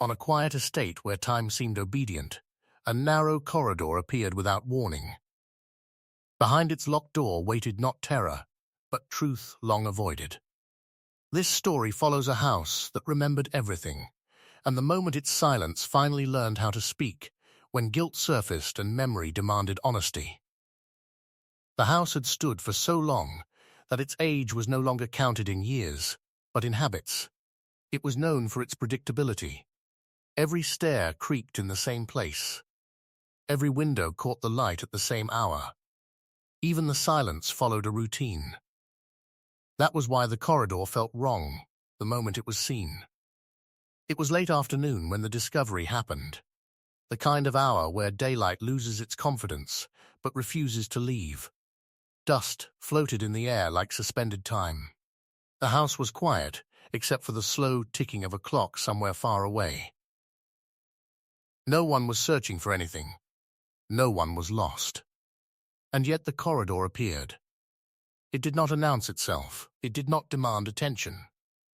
On a quiet estate where time seemed obedient, a narrow corridor appeared without warning. Behind its locked door waited not terror, but truth long avoided. This story follows a house that remembered everything, and the moment its silence finally learned how to speak, when guilt surfaced and memory demanded honesty. The house had stood for so long that its age was no longer counted in years, but in habits. It was known for its predictability. Every stair creaked in the same place. Every window caught the light at the same hour. Even the silence followed a routine. That was why the corridor felt wrong the moment it was seen. It was late afternoon when the discovery happened, the kind of hour where daylight loses its confidence but refuses to leave. Dust floated in the air like suspended time. The house was quiet, except for the slow ticking of a clock somewhere far away. No one was searching for anything. No one was lost. And yet the corridor appeared. It did not announce itself. It did not demand attention.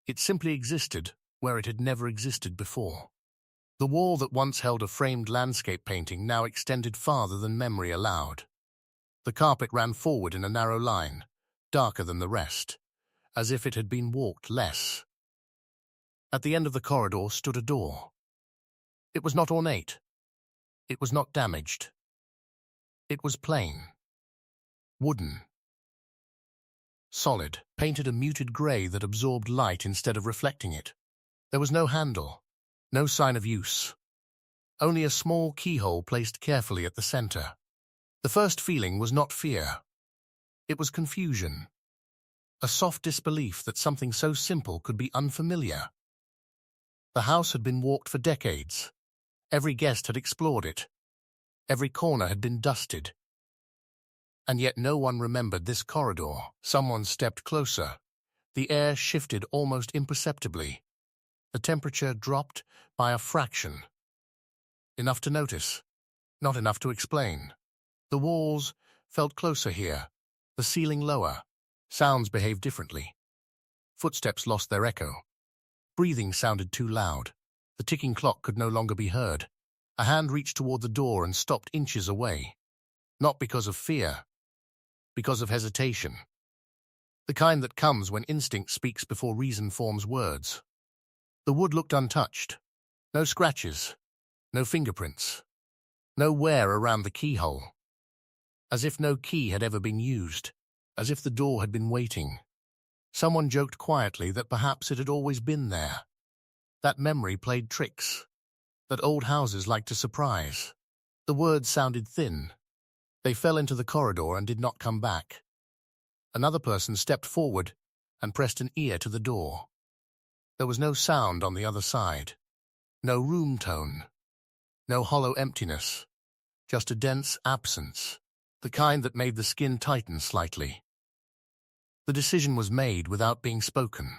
It simply existed where it had never existed before. The wall that once held a framed landscape painting now extended farther than memory allowed. The carpet ran forward in a narrow line, darker than the rest, as if it had been walked less. At the end of the corridor stood a door. It was not ornate. It was not damaged. It was plain. Wooden. Solid, painted a muted grey that absorbed light instead of reflecting it. There was no handle, no sign of use. Only a small keyhole placed carefully at the center. The first feeling was not fear. It was confusion. A soft disbelief that something so simple could be unfamiliar. The house had been walked for decades. Every guest had explored it. Every corner had been dusted. And yet no one remembered this corridor. Someone stepped closer. The air shifted almost imperceptibly. The temperature dropped by a fraction. Enough to notice, not enough to explain. The walls felt closer here, the ceiling lower. Sounds behaved differently. Footsteps lost their echo. Breathing sounded too loud. The ticking clock could no longer be heard. A hand reached toward the door and stopped inches away. Not because of fear, because of hesitation. The kind that comes when instinct speaks before reason forms words. The wood looked untouched. No scratches, no fingerprints, no wear around the keyhole. As if no key had ever been used, as if the door had been waiting. Someone joked quietly that perhaps it had always been there. That memory played tricks. That old houses liked to surprise. The words sounded thin. They fell into the corridor and did not come back. Another person stepped forward and pressed an ear to the door. There was no sound on the other side. No room tone. No hollow emptiness. Just a dense absence. The kind that made the skin tighten slightly. The decision was made without being spoken.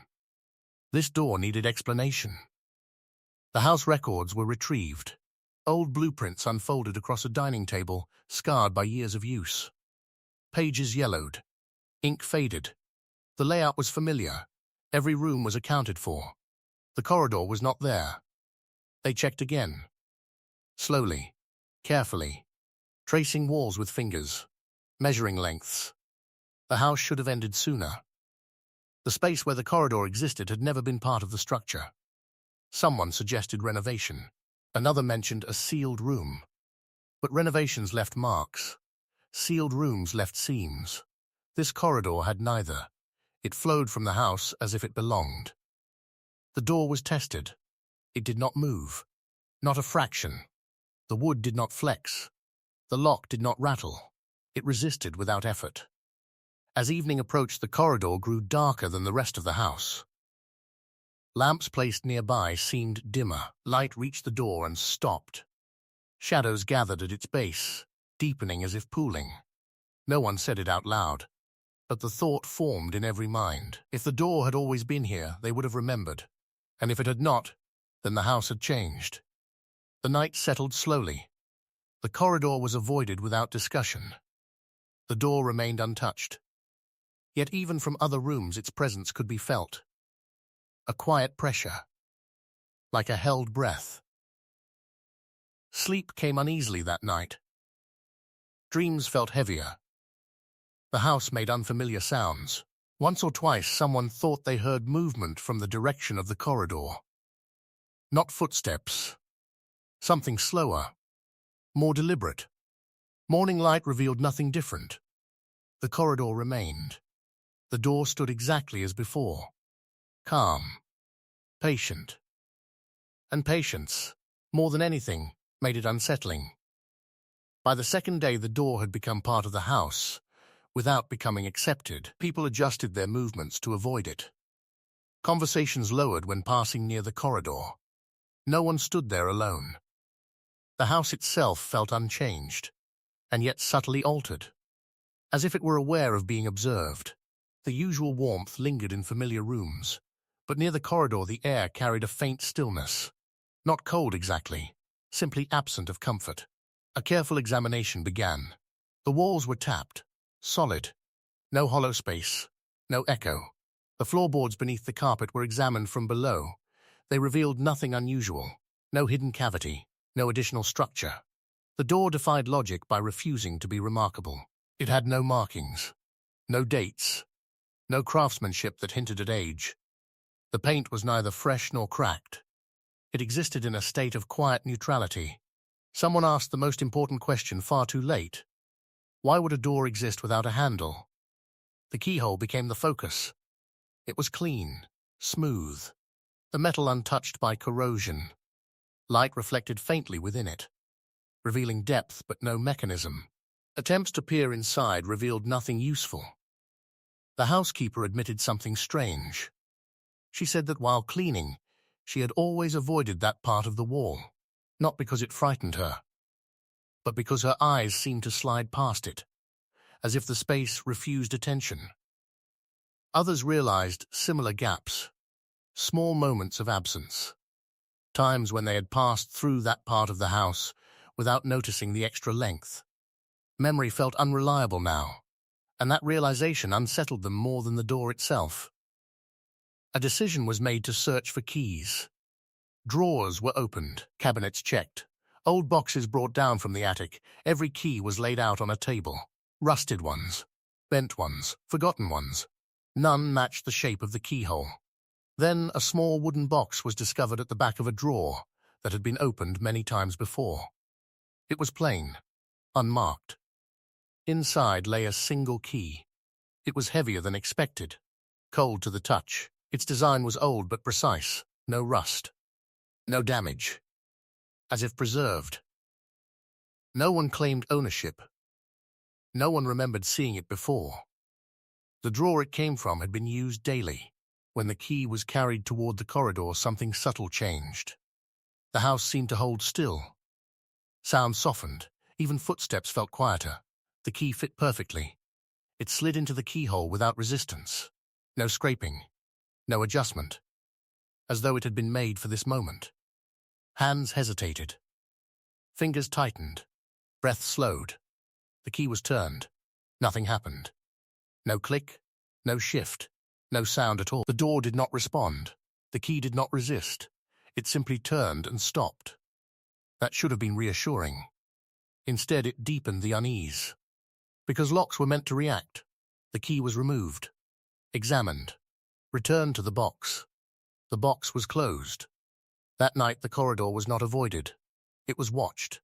This door needed explanation. The house records were retrieved. Old blueprints unfolded across a dining table, scarred by years of use. Pages yellowed. Ink faded. The layout was familiar. Every room was accounted for. The corridor was not there. They checked again. Slowly, carefully, tracing walls with fingers, measuring lengths. The house should have ended sooner. The space where the corridor existed had never been part of the structure. Someone suggested renovation. Another mentioned a sealed room. But renovations left marks. Sealed rooms left seams. This corridor had neither. It flowed from the house as if it belonged. The door was tested. It did not move. Not a fraction. The wood did not flex. The lock did not rattle. It resisted without effort. As evening approached, the corridor grew darker than the rest of the house. Lamps placed nearby seemed dimmer. Light reached the door and stopped. Shadows gathered at its base, deepening as if pooling. No one said it out loud, but the thought formed in every mind. If the door had always been here, they would have remembered. And if it had not, then the house had changed. The night settled slowly. The corridor was avoided without discussion. The door remained untouched. Yet even from other rooms its presence could be felt. A quiet pressure. like a held breath. Sleep came uneasily that night. Dreams felt heavier. The house made unfamiliar sounds. Once or twice someone thought they heard movement from the direction of the corridor. Not footsteps. Something slower, more deliberate. Morning light revealed nothing different. The corridor remained. The door stood exactly as before. Calm. Patient. And patience, more than anything, made it unsettling. By the second day, the door had become part of the house. Without becoming accepted, people adjusted their movements to avoid it. Conversations lowered when passing near the corridor. No one stood there alone. The house itself felt unchanged, and yet subtly altered, as if it were aware of being observed. The usual warmth lingered in familiar rooms, but near the corridor the air carried a faint stillness. Not cold exactly, simply absent of comfort. A careful examination began. The walls were tapped, solid. No hollow space, no echo. The floorboards beneath the carpet were examined from below. They revealed nothing unusual, no hidden cavity, no additional structure. The door defied logic by refusing to be remarkable. It had no markings, no dates, no craftsmanship that hinted at age. The paint was neither fresh nor cracked. It existed in a state of quiet neutrality. Someone asked the most important question far too late. Why would a door exist without a handle? The keyhole became the focus. It was clean, smooth, the metal untouched by corrosion. Light reflected faintly within it, revealing depth but no mechanism. Attempts to peer inside revealed nothing useful. The housekeeper admitted something strange. She said that while cleaning, she had always avoided that part of the wall, not because it frightened her, but because her eyes seemed to slide past it, as if the space refused attention. Others realized similar gaps, small moments of absence, times when they had passed through that part of the house without noticing the extra length. Memory felt unreliable now, and that realization unsettled them more than the door itself. A decision was made to search for keys. Drawers were opened, cabinets checked, old boxes brought down from the attic. Every key was laid out on a table. Rusted ones, bent ones, forgotten ones. None matched the shape of the keyhole. Then a small wooden box was discovered at the back of a drawer that had been opened many times before. It was plain, unmarked. Inside lay a single key. It was heavier than expected, cold to the touch. Its design was old but precise, no rust, no damage, as if preserved. No one claimed ownership. No one remembered seeing it before. The drawer it came from had been used daily. When the key was carried toward the corridor, something subtle changed. The house seemed to hold still. Sound softened. Even footsteps felt quieter. The key fit perfectly. It slid into the keyhole without resistance. No scraping. No adjustment. As though it had been made for this moment. Hands hesitated. Fingers tightened. Breath slowed. The key was turned. Nothing happened. No click, no shift, no sound at all. The door did not respond. The key did not resist. It simply turned and stopped. That should have been reassuring. Instead, it deepened the unease. Because locks were meant to react, the key was removed, examined, returned to the box. The box was closed. That night, the corridor was not avoided. It was watched.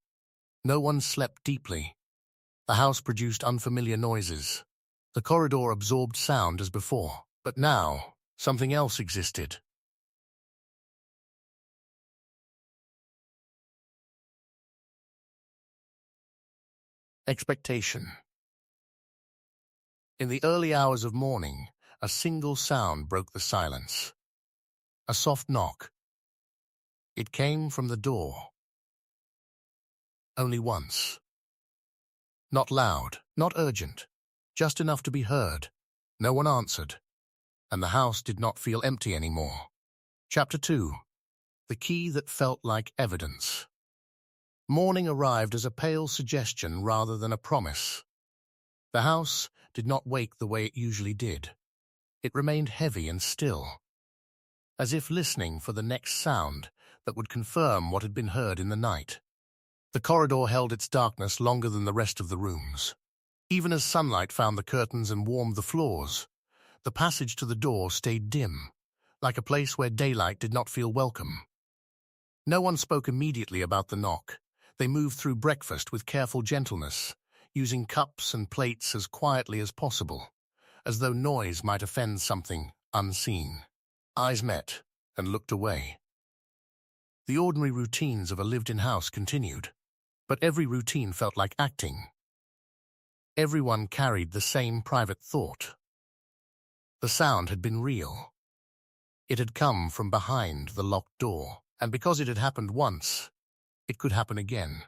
No one slept deeply. The house produced unfamiliar noises. The corridor absorbed sound as before. But now, something else existed. Expectation. In the early hours of morning, a single sound broke the silence. A soft knock. It came from the door. Only once. Not loud, not urgent, just enough to be heard. No one answered, and the house did not feel empty anymore. Chapter 2. The key that felt like evidence. Morning arrived as a pale suggestion rather than a promise. The house did not wake the way it usually did. It remained heavy and still. As if listening for the next sound, that would confirm what had been heard in the night. The corridor held its darkness longer than the rest of the rooms. Even as sunlight found the curtains and warmed the floors, the passage to the door stayed dim, like a place where daylight did not feel welcome. No one spoke immediately about the knock. They moved through breakfast with careful gentleness, using cups and plates as quietly as possible, as though noise might offend something unseen. Eyes met and looked away. The ordinary routines of a lived-in house continued, but every routine felt like acting. Everyone carried the same private thought. The sound had been real. It had come from behind the locked door, and because it had happened once, it could happen again.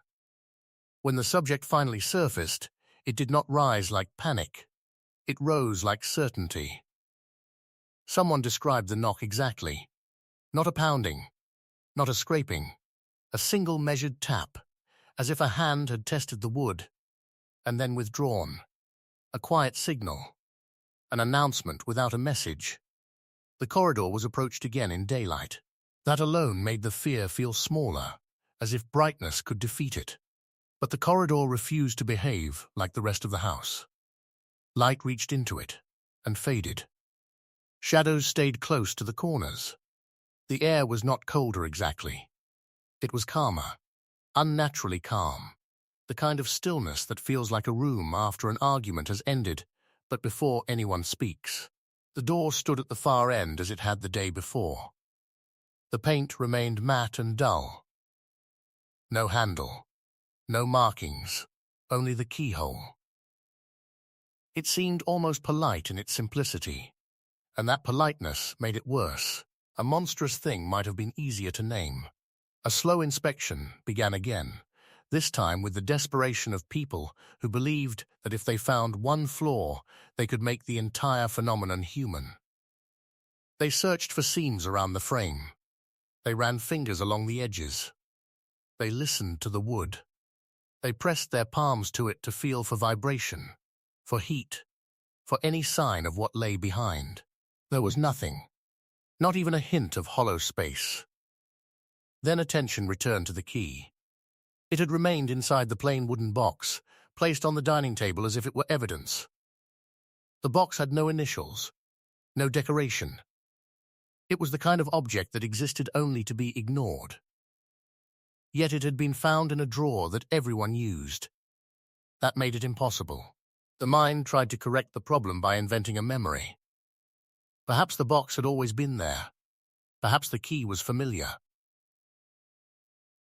When the subject finally surfaced, it did not rise like panic. It rose like certainty. Someone described the knock exactly. Not a pounding, not a scraping, a single measured tap, as if a hand had tested the wood, and then withdrawn. A quiet signal, an announcement without a message. The corridor was approached again in daylight. That alone made the fear feel smaller, as if brightness could defeat it. But the corridor refused to behave like the rest of the house. Light reached into it and faded. Shadows stayed close to the corners. The air was not colder exactly. It was calmer, unnaturally calm, the kind of stillness that feels like a room after an argument has ended, but before anyone speaks. The door stood at the far end as it had the day before. The paint remained matte and dull. No handle, no markings, only the keyhole. It seemed almost polite in its simplicity, and that politeness made it worse. A monstrous thing might have been easier to name. A slow inspection began again, this time with the desperation of people who believed that if they found one flaw, they could make the entire phenomenon human. They searched for seams around the frame. They ran fingers along the edges. They listened to the wood. They pressed their palms to it to feel for vibration, for heat, for any sign of what lay behind. There was nothing, not even a hint of hollow space. Then attention returned to the key. It had remained inside the plain wooden box, placed on the dining table as if it were evidence. The box had no initials, no decoration. It was the kind of object that existed only to be ignored. Yet it had been found in a drawer that everyone used. That made it impossible. The mind tried to correct the problem by inventing a memory. Perhaps the box had always been there. Perhaps the key was familiar.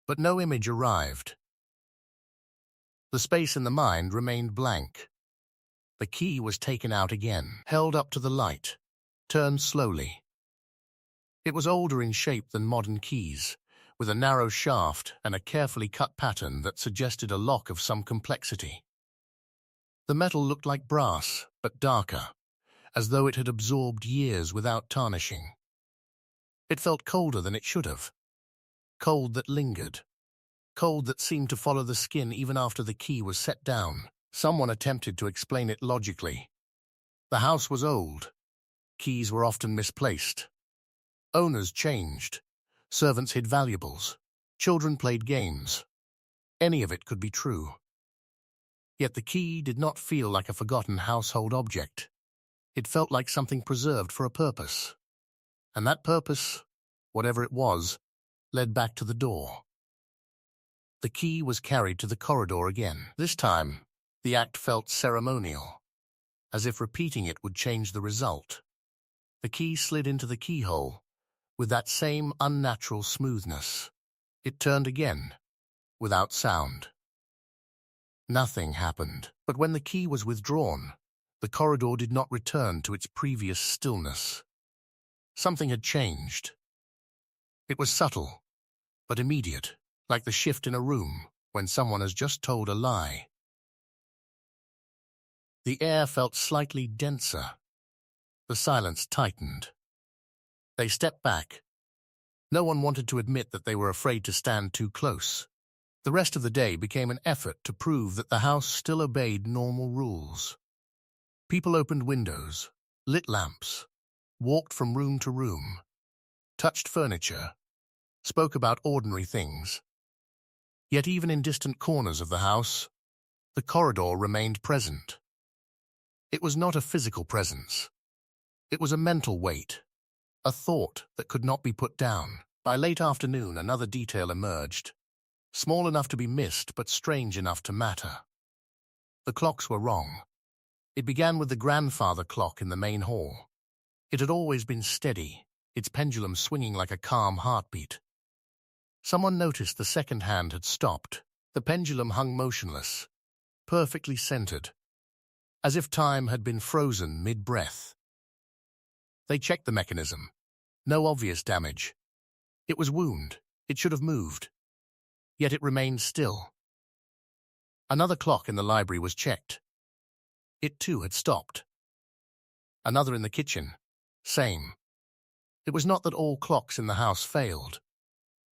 But no image arrived. The space in the mind remained blank. The key was taken out again, held up to the light, turned slowly. It was older in shape than modern keys, with a narrow shaft and a carefully cut pattern that suggested a lock of some complexity. The metal looked like brass, but darker, as though it had absorbed years without tarnishing. It felt colder than it should have. Cold that lingered. Cold that seemed to follow the skin even after the key was set down. Someone attempted to explain it logically. The house was old. Keys were often misplaced. Owners changed. Servants hid valuables. Children played games. Any of it could be true. Yet the key did not feel like a forgotten household object. It felt like something preserved for a purpose. And that purpose, whatever it was, led back to the door. The key was carried to the corridor again. This time, the act felt ceremonial, as if repeating it would change the result. The key slid into the keyhole with that same unnatural smoothness. It turned again, without sound. Nothing happened, but when the key was withdrawn, the corridor did not return to its previous stillness. Something had changed. It was subtle, but immediate, like the shift in a room when someone has just told a lie. The air felt slightly denser. The silence tightened. They stepped back. No one wanted to admit that they were afraid to stand too close. The rest of the day became an effort to prove that the house still obeyed normal rules. People opened windows, lit lamps, walked from room to room, touched furniture, spoke about ordinary things. Yet even in distant corners of the house, the corridor remained present. It was not a physical presence. It was a mental weight, a thought that could not be put down. By late afternoon, another detail emerged, small enough to be missed but strange enough to matter. The clocks were wrong. It began with the grandfather clock in the main hall. It had always been steady, its pendulum swinging like a calm heartbeat. Someone noticed the second hand had stopped. The pendulum hung motionless, perfectly centered, as if time had been frozen mid-breath. They checked the mechanism. No obvious damage. It was wound. It should have moved. Yet it remained still. Another clock in the library was checked. It too had stopped. Another in the kitchen. Same. It was not that all clocks in the house failed.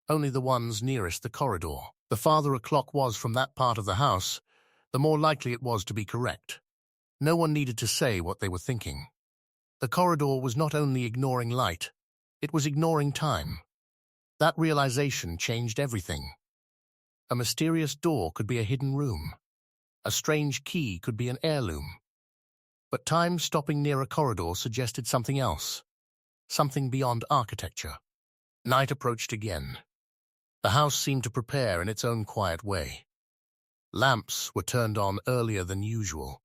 Only the ones nearest the corridor. The farther a clock was from that part of the house, the more likely it was to be correct. No one needed to say what they were thinking. The corridor was not only ignoring light, it was ignoring time. That realization changed everything. A mysterious door could be a hidden room. A strange key could be an heirloom. But time stopping near a corridor suggested something else, something beyond architecture. Night approached again. The house seemed to prepare in its own quiet way. Lamps were turned on earlier than usual.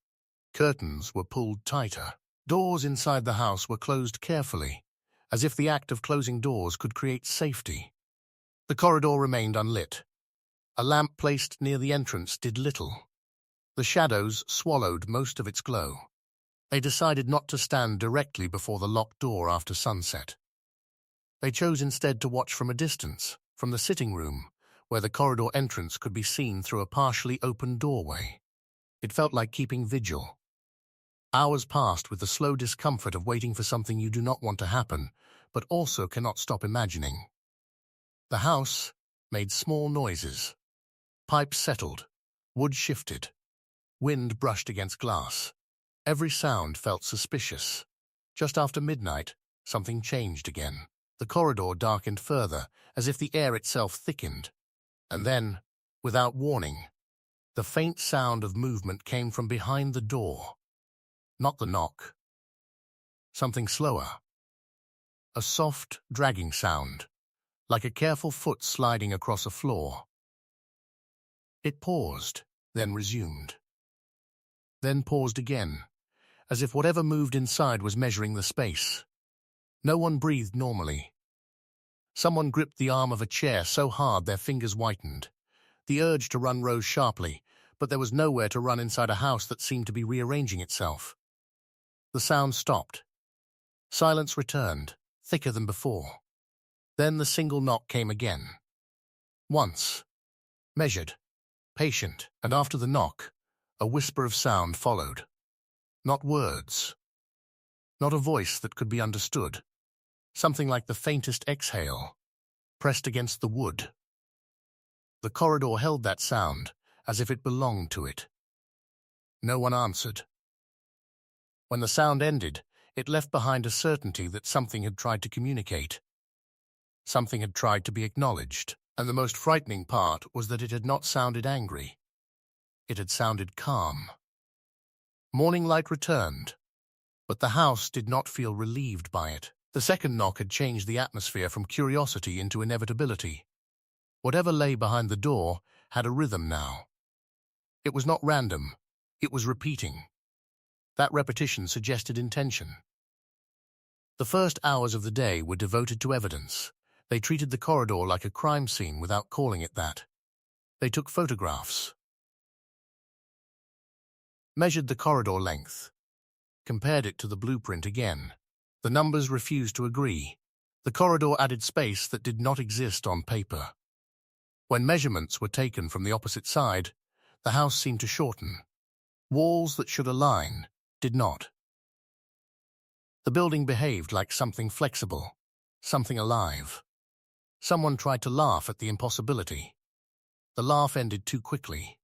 Curtains were pulled tighter. Doors inside the house were closed carefully, as if the act of closing doors could create safety. The corridor remained unlit. A lamp placed near the entrance did little. The shadows swallowed most of its glow. They decided not to stand directly before the locked door after sunset. They chose instead to watch from a distance, from the sitting room, where the corridor entrance could be seen through a partially open doorway. It felt like keeping vigil. Hours passed with the slow discomfort of waiting for something you do not want to happen, but also cannot stop imagining. The house made small noises. Pipes settled. Wood shifted. Wind brushed against glass. Every sound felt suspicious. Just after midnight, something changed again. The corridor darkened further, as if the air itself thickened. And then, without warning, the faint sound of movement came from behind the door. Not the knock. Something slower. A soft, dragging sound, like a careful foot sliding across a floor. It paused, then resumed. Then paused again, as if whatever moved inside was measuring the space. No one breathed normally. Someone gripped the arm of a chair so hard their fingers whitened. The urge to run rose sharply, but there was nowhere to run inside a house that seemed to be rearranging itself. The sound stopped. Silence returned, thicker than before. Then the single knock came again. Once. Measured. Patient. And after the knock, a whisper of sound followed. Not words. Not a voice that could be understood. Something like the faintest exhale, pressed against the wood. The corridor held that sound, as if it belonged to it. No one answered. When the sound ended, it left behind a certainty that something had tried to communicate. Something had tried to be acknowledged, and the most frightening part was that it had not sounded angry. It had sounded calm. Morning light returned, but the house did not feel relieved by it. The second knock had changed the atmosphere from curiosity into inevitability. Whatever lay behind the door had a rhythm now. It was not random. It was repeating. That repetition suggested intention. The first hours of the day were devoted to evidence. They treated the corridor like a crime scene without calling it that. They took photographs, measured the corridor length, compared it to the blueprint again. The numbers refused to agree. The corridor added space that did not exist on paper. When measurements were taken from the opposite side, the house seemed to shorten. Walls that should align did not. The building behaved like something flexible, something alive. Someone tried to laugh at the impossibility. The laugh ended too quickly.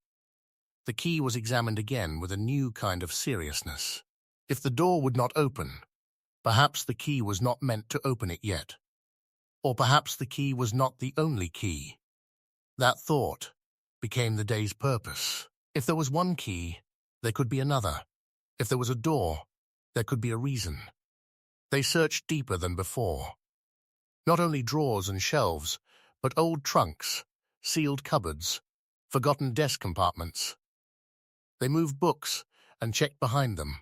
The key was examined again with a new kind of seriousness. If the door would not open, perhaps the key was not meant to open it yet. Or perhaps the key was not the only key. That thought became the day's purpose. If there was one key, there could be another. If there was a door, there could be a reason. They searched deeper than before. Not only drawers and shelves, but old trunks, sealed cupboards, forgotten desk compartments. They moved books and checked behind them.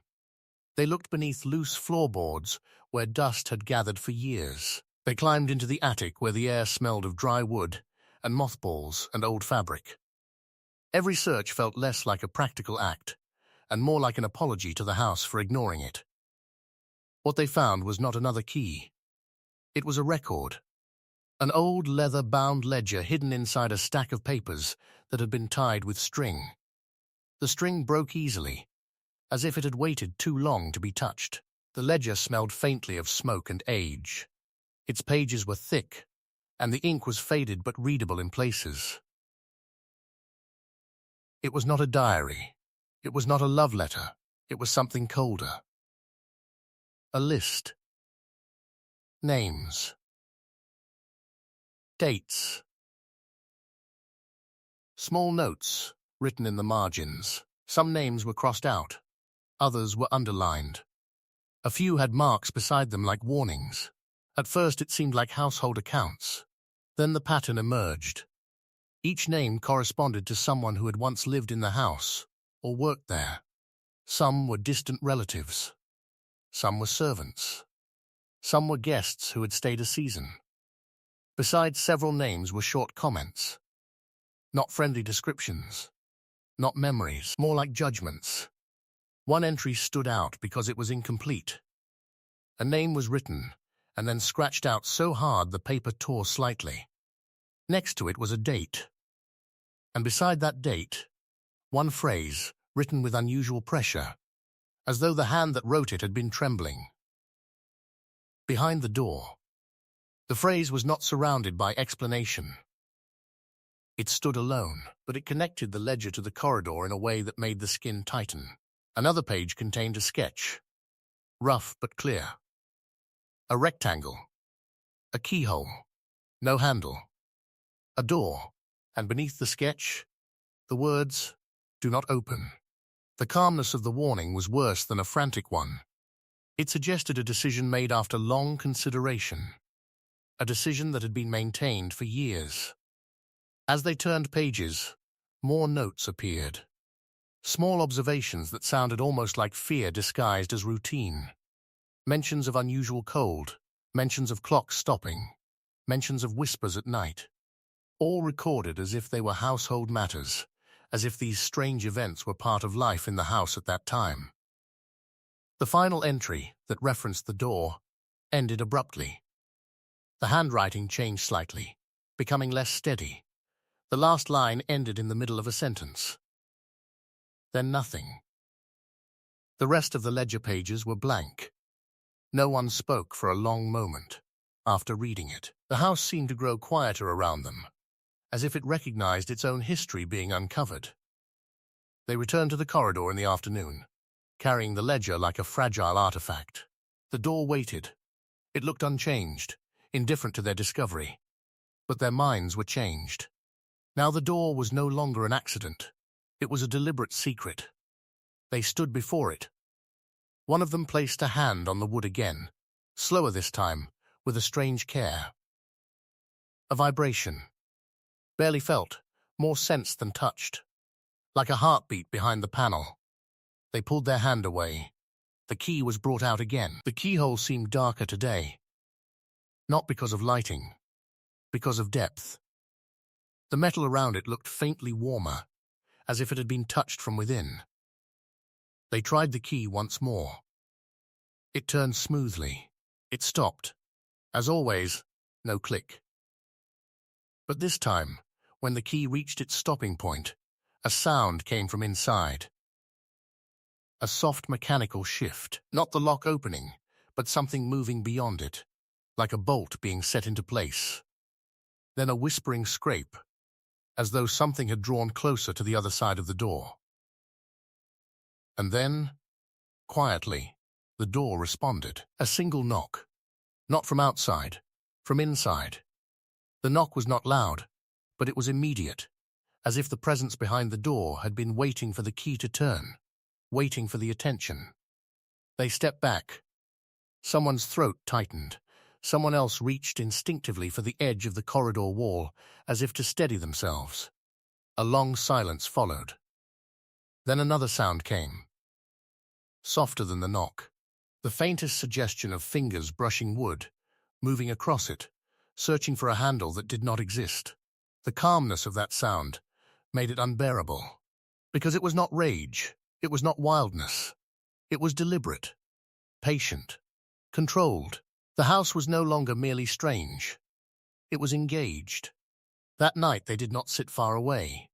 They looked beneath loose floorboards where dust had gathered for years. They climbed into the attic where the air smelled of dry wood and mothballs and old fabric. Every search felt less like a practical act and more like an apology to the house for ignoring it. What they found was not another key. It was a record. An old leather-bound ledger hidden inside a stack of papers that had been tied with string. The string broke easily, as if it had waited too long to be touched. The ledger smelled faintly of smoke and age. Its pages were thick, and the ink was faded but readable in places. It was not a diary. It was not a love letter. It was something colder. A list. Names. Dates. Small notes written in the margins. Some names were crossed out. Others were underlined. A few had marks beside them like warnings. At first it seemed like household accounts. Then the pattern emerged. Each name corresponded to someone who had once lived in the house or worked there. Some were distant relatives. Some were servants. Some were guests who had stayed a season. Besides several names were short comments. Not friendly descriptions. Not memories, more like judgments. One entry stood out because it was incomplete. A name was written and then scratched out so hard the paper tore slightly. Next to it was a date. And beside that date, one phrase written with unusual pressure, as though the hand that wrote it had been trembling. Behind the door. The phrase was not surrounded by explanation. It stood alone, but it connected the ledger to the corridor in a way that made the skin tighten. Another page contained a sketch, rough but clear. A rectangle, a keyhole, no handle, a door, and beneath the sketch, the words, "Do not open." The calmness of the warning was worse than a frantic one. It suggested a decision made after long consideration, a decision that had been maintained for years. As they turned pages, more notes appeared. Small observations that sounded almost like fear disguised as routine. Mentions of unusual cold, mentions of clocks stopping, mentions of whispers at night. All recorded as if they were household matters, as if these strange events were part of life in the house at that time. The final entry that referenced the door ended abruptly. The handwriting changed slightly, becoming less steady. The last line ended in the middle of a sentence. Then nothing. The rest of the ledger pages were blank. No one spoke for a long moment. After reading it, the house seemed to grow quieter around them, as if it recognized its own history being uncovered. They returned to the corridor in the afternoon, carrying the ledger like a fragile artifact. The door waited. It looked unchanged, indifferent to their discovery. But their minds were changed. Now the door was no longer an accident. It was a deliberate secret. They stood before it. One of them placed a hand on the wood again, slower this time, with a strange care. A vibration. Barely felt, more sensed than touched. Like a heartbeat behind the panel. They pulled their hand away. The key was brought out again. The keyhole seemed darker today. Not because of lighting, because of depth. The metal around it looked faintly warmer, as if it had been touched from within. They tried the key once more. It turned smoothly. It stopped. As always, no click. But this time, when the key reached its stopping point, a sound came from inside. A soft mechanical shift, not the lock opening, but something moving beyond it, like a bolt being set into place. Then a whispering scrape, as though something had drawn closer to the other side of the door. And then, quietly, the door responded. A single knock. Not from outside, from inside. The knock was not loud, but it was immediate, as if the presence behind the door had been waiting for the key to turn, waiting for the attention. They stepped back. Someone's throat tightened. Someone else reached instinctively for the edge of the corridor wall, as if to steady themselves. A long silence followed. Then another sound came, softer than the knock, the faintest suggestion of fingers brushing wood, moving across it, searching for a handle that did not exist. The calmness of that sound made it unbearable, because it was not rage, it was not wildness. It was deliberate, patient, controlled. The house was no longer merely strange. It was engaged. That night they did not sit far away.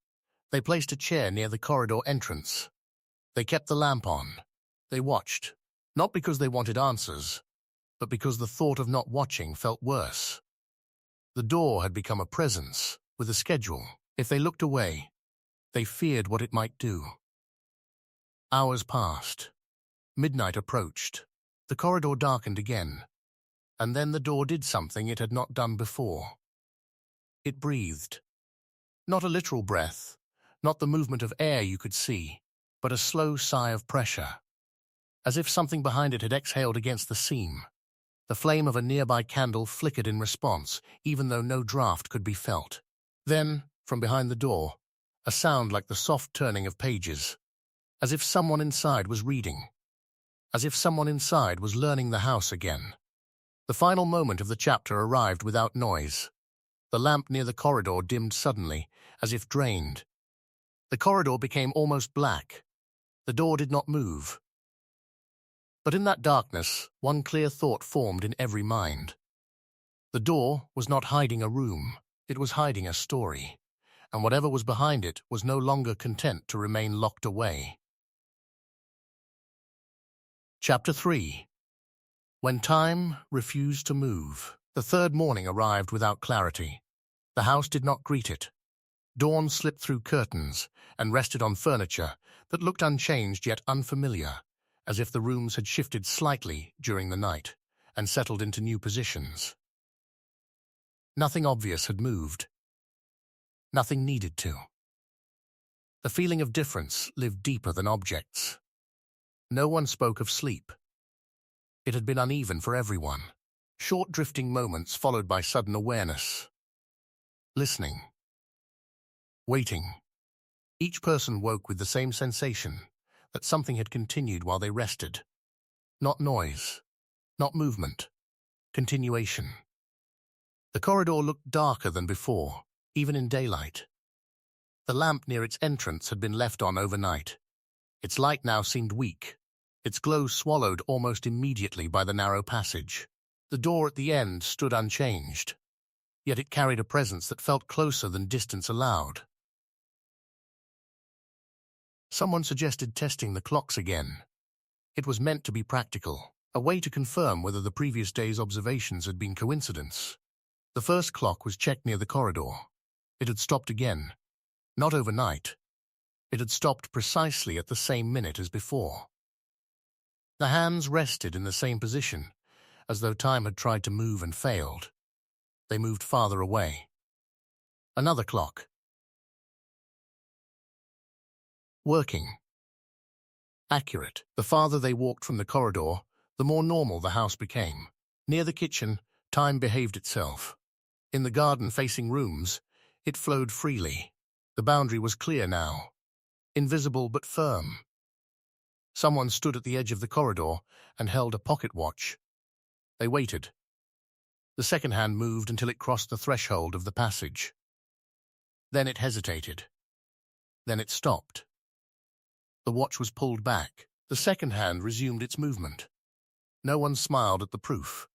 They placed a chair near the corridor entrance. They kept the lamp on. They watched, not because they wanted answers, but because the thought of not watching felt worse. The door had become a presence, with a schedule. If they looked away, they feared what it might do. Hours passed. Midnight approached. The corridor darkened again, and then the door did something it had not done before. It breathed. Not a literal breath, not the movement of air you could see, but a slow sigh of pressure, as if something behind it had exhaled against the seam. The flame of a nearby candle flickered in response, even though no draft could be felt. Then, from behind the door, a sound like the soft turning of pages, as if someone inside was reading, as if someone inside was learning the house again. The final moment of the chapter arrived without noise. The lamp near the corridor dimmed suddenly, as if drained. The corridor became almost black. The door did not move. But in that darkness, one clear thought formed in every mind. The door was not hiding a room, it was hiding a story, and whatever was behind it was no longer content to remain locked away. Chapter 3. When time refused to move. The third morning arrived without clarity. The house did not greet it. Dawn slipped through curtains and rested on furniture that looked unchanged yet unfamiliar, as if the rooms had shifted slightly during the night and settled into new positions. Nothing obvious had moved. Nothing needed to. The feeling of difference lived deeper than objects. No one spoke of sleep. It had been uneven for everyone. Short drifting moments followed by sudden awareness. Listening. Waiting. Each person woke with the same sensation, that something had continued while they rested. Not noise, not movement, continuation. The corridor looked darker than before, even in daylight. The lamp near its entrance had been left on overnight. Its light now seemed weak, its glow swallowed almost immediately by the narrow passage. The door at the end stood unchanged, yet it carried a presence that felt closer than distance allowed. Someone suggested testing the clocks again. It was meant to be practical, a way to confirm whether the previous day's observations had been coincidence. The first clock was checked near the corridor. It had stopped again. Not overnight. It had stopped precisely at the same minute as before. The hands rested in the same position, as though time had tried to move and failed. They moved farther away. Another clock. Working. Accurate. The farther they walked from the corridor, the more normal the house became. Near the kitchen, time behaved itself. In the garden-facing rooms, it flowed freely. The boundary was clear now, invisible but firm. Someone stood at the edge of the corridor and held a pocket watch. They waited. The second hand moved until it crossed the threshold of the passage. Then it hesitated. Then it stopped. The watch was pulled back. The second hand resumed its movement. No one smiled at the proof.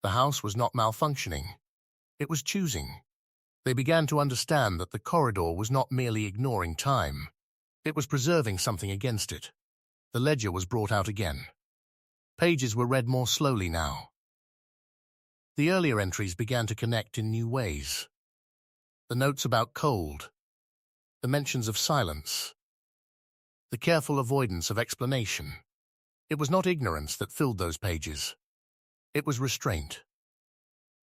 The house was not malfunctioning. It was choosing. They began to understand that the corridor was not merely ignoring time. It was preserving something against it. The ledger was brought out again. Pages were read more slowly now. The earlier entries began to connect in new ways. The notes about cold, the mentions of silence, the careful avoidance of explanation. It was not ignorance that filled those pages. It was restraint.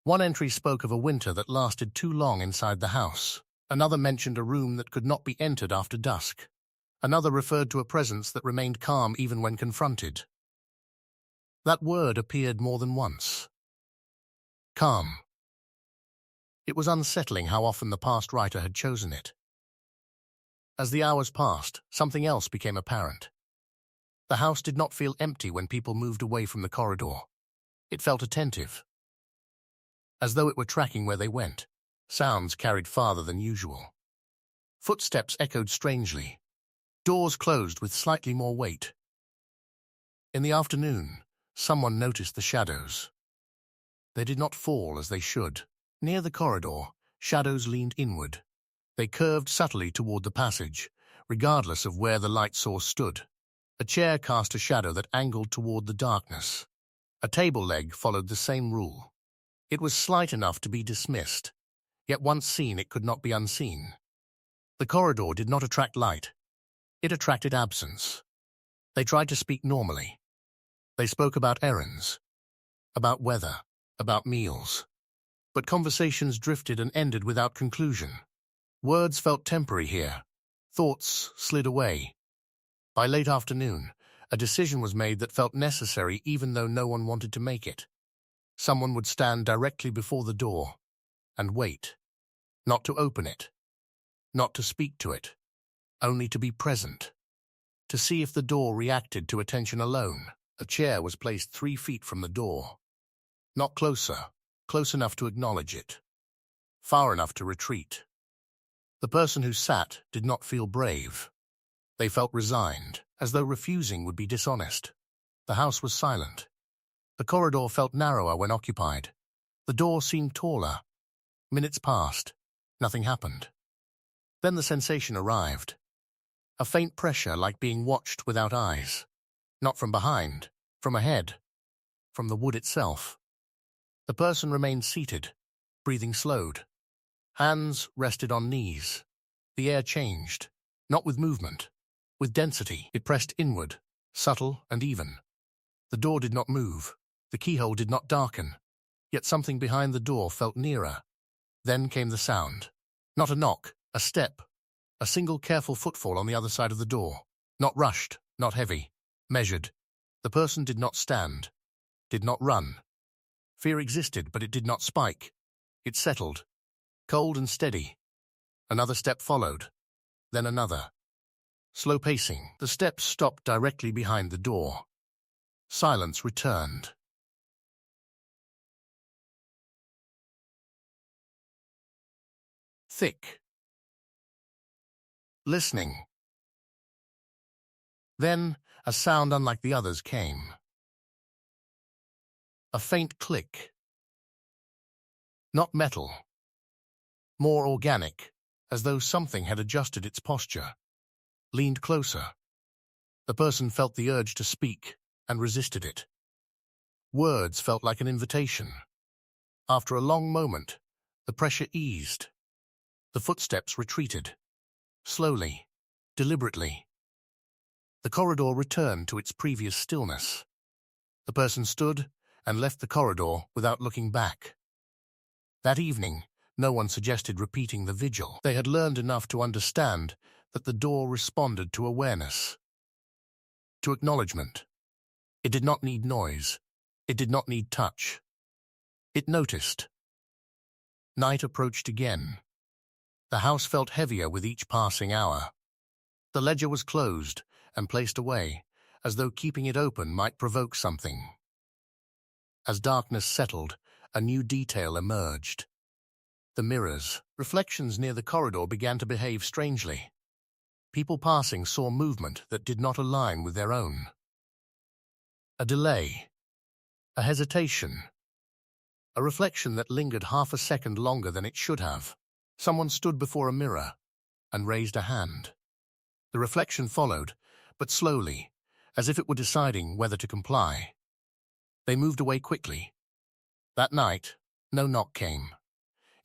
One entry spoke of a winter that lasted too long inside the house. Another mentioned a room that could not be entered after dusk. Another referred to a presence that remained calm even when confronted. That word appeared more than once. Calm. It was unsettling how often the past writer had chosen it. As the hours passed, something else became apparent. The house did not feel empty when people moved away from the corridor. It felt attentive, as though it were tracking where they went. Sounds carried farther than usual. Footsteps echoed strangely. Doors closed with slightly more weight. In the afternoon, someone noticed the shadows. They did not fall as they should. Near the corridor, shadows leaned inward. They curved subtly toward the passage, regardless of where the light source stood. A chair cast a shadow that angled toward the darkness. A table leg followed the same rule. It was slight enough to be dismissed, yet once seen it could not be unseen. The corridor did not attract light. It attracted absence. They tried to speak normally. They spoke about errands, about weather, about meals. But conversations drifted and ended without conclusion. Words felt temporary here. Thoughts slid away. By late afternoon, a decision was made that felt necessary even though no one wanted to make it. Someone would stand directly before the door and wait. Not to open it. Not to speak to it. Only to be present. To see if the door reacted to attention alone. A chair was placed 3 feet from the door. Not closer, close enough to acknowledge it. Far enough to retreat. The person who sat did not feel brave. They felt resigned, as though refusing would be dishonest. The house was silent. The corridor felt narrower when occupied. The door seemed taller. Minutes passed. Nothing happened. Then the sensation arrived. A faint pressure like being watched without eyes. Not from behind, from ahead, from the wood itself. The person remained seated, breathing slowed. Hands rested on knees. The air changed, not with movement, with density. It pressed inward, subtle and even. The door did not move. The keyhole did not darken. Yet something behind the door felt nearer. Then came the sound. Not a knock, a step. A single careful footfall on the other side of the door. Not rushed, not heavy. Measured. The person did not stand. Did not run. Fear existed, but it did not spike. It settled. Cold and steady. Another step followed. Then another. Slow pacing. The steps stopped directly behind the door. Silence returned. Thick. Listening. Then, a sound unlike the others came. A faint click. Not metal. More organic, as though something had adjusted its posture. Leaned closer. The person felt the urge to speak and resisted it. Words felt like an invitation. After a long moment, the pressure eased. The footsteps retreated. Slowly, deliberately. The corridor returned to its previous stillness. The person stood and left the corridor without looking back. That evening, no one suggested repeating the vigil. They had learned enough to understand that the door responded to awareness, to acknowledgement. It did not need noise. It did not need touch. It noticed. Night approached again. The house felt heavier with each passing hour. The ledger was closed and placed away, as though keeping it open might provoke something. As darkness settled, a new detail emerged. The mirrors, reflections near the corridor began to behave strangely. People passing saw movement that did not align with their own. A delay. A hesitation. A reflection that lingered half a second longer than it should have. Someone stood before a mirror and raised a hand. The reflection followed, but slowly, as if it were deciding whether to comply. They moved away quickly. That night, no knock came.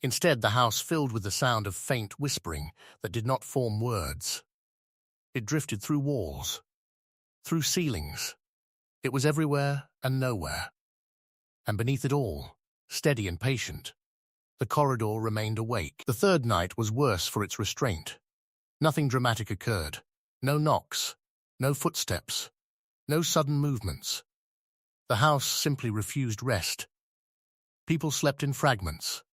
Instead, the house filled with the sound of faint whispering that did not form words. It drifted through walls, through ceilings. It was everywhere and nowhere. And beneath it all, steady and patient. The corridor remained awake. The third night was worse for its restraint. Nothing dramatic occurred. No knocks, no footsteps, no sudden movements. The house simply refused rest. People slept in fragments.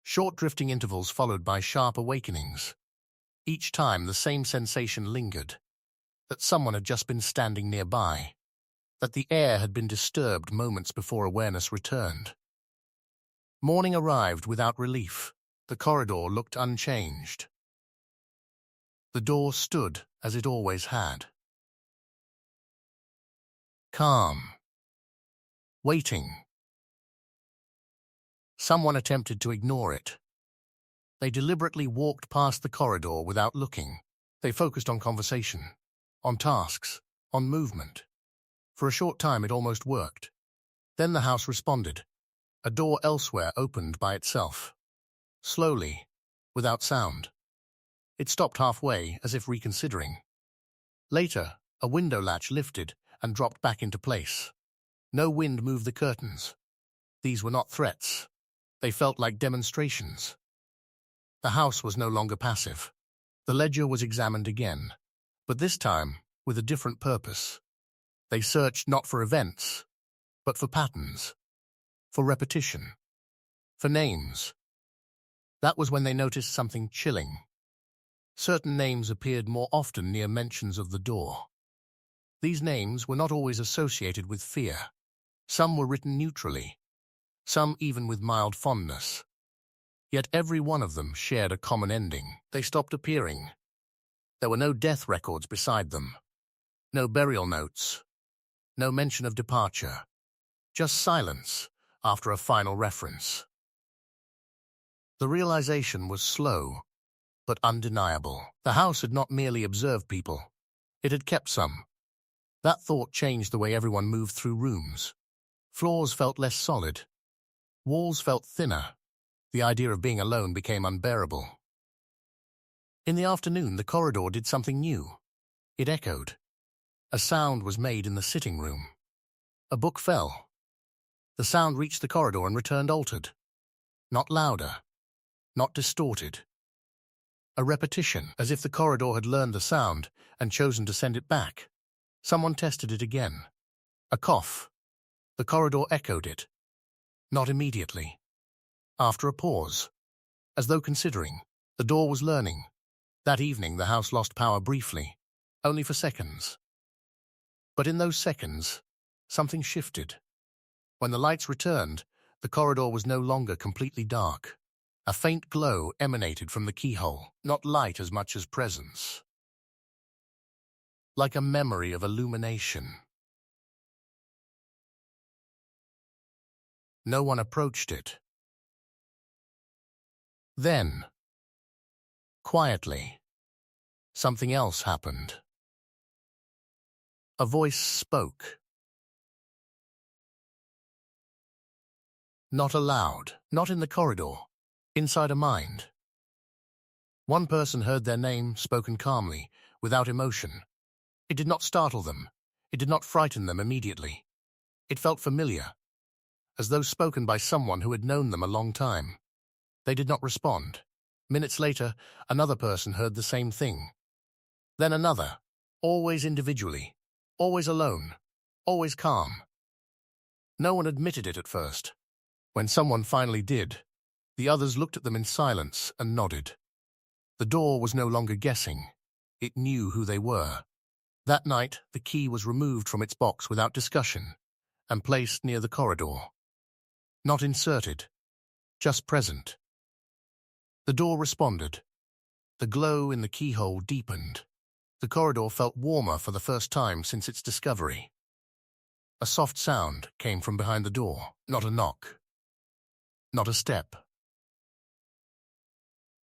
Short drifting intervals followed by sharp awakenings. Each time the same sensation lingered, that someone had just been standing nearby, that the air had been disturbed moments before awareness returned. Morning arrived without relief. The corridor looked unchanged. The door stood as it always had. Calm. Waiting. Someone attempted to ignore it. They deliberately walked past the corridor without looking. They focused on conversation, on tasks, on movement. For a short time it almost worked. Then the house responded. A door elsewhere opened by itself. Slowly, without sound. It stopped halfway, as if reconsidering. Later, a window latch lifted and dropped back into place. No wind moved the curtains. These were not threats. They felt like demonstrations. The house was no longer passive. The ledger was examined again, but this time with a different purpose. They searched not for events, but for patterns, for repetition, for names. That was when they noticed something chilling. Certain names appeared more often near mentions of the door. These names were not always associated with fear. Some were written neutrally, some even with mild fondness. Yet every one of them shared a common ending. They stopped appearing. There were no death records beside them, no burial notes, no mention of departure, just silence after a final reference. The realization was slow, but undeniable. The house had not merely observed people, it had kept some. That thought changed the way everyone moved through rooms. Floors felt less solid. Walls felt thinner. The idea of being alone became unbearable. In the afternoon, the corridor did something new. It echoed. A sound was made in the sitting room. A book fell. The sound reached the corridor and returned altered. Not louder, not distorted. A repetition, as if the corridor had learned the sound and chosen to send it back. Someone tested it again. A cough. The corridor echoed it. Not immediately. After a pause, as though considering, the door was learning. That evening the house lost power briefly, only for seconds. But in those seconds, something shifted. When the lights returned, the corridor was no longer completely dark. A faint glow emanated from the keyhole, not light as much as presence. Like a memory of illumination. No one approached it. Then, quietly, something else happened. A voice spoke. Not aloud, not in the corridor, inside a mind. One person heard their name spoken calmly, without emotion. It did not startle them. It did not frighten them immediately. It felt familiar, as though spoken by someone who had known them a long time. They did not respond. Minutes later, another person heard the same thing. Then another, always individually, always alone, always calm. No one admitted it at first. When someone finally did, the others looked at them in silence and nodded. The door was no longer guessing. It knew who they were. That night, the key was removed from its box without discussion and placed near the corridor. Not inserted, just present. The door responded. The glow in the keyhole deepened. The corridor felt warmer for the first time since its discovery. A soft sound came from behind the door, not a knock, not a step.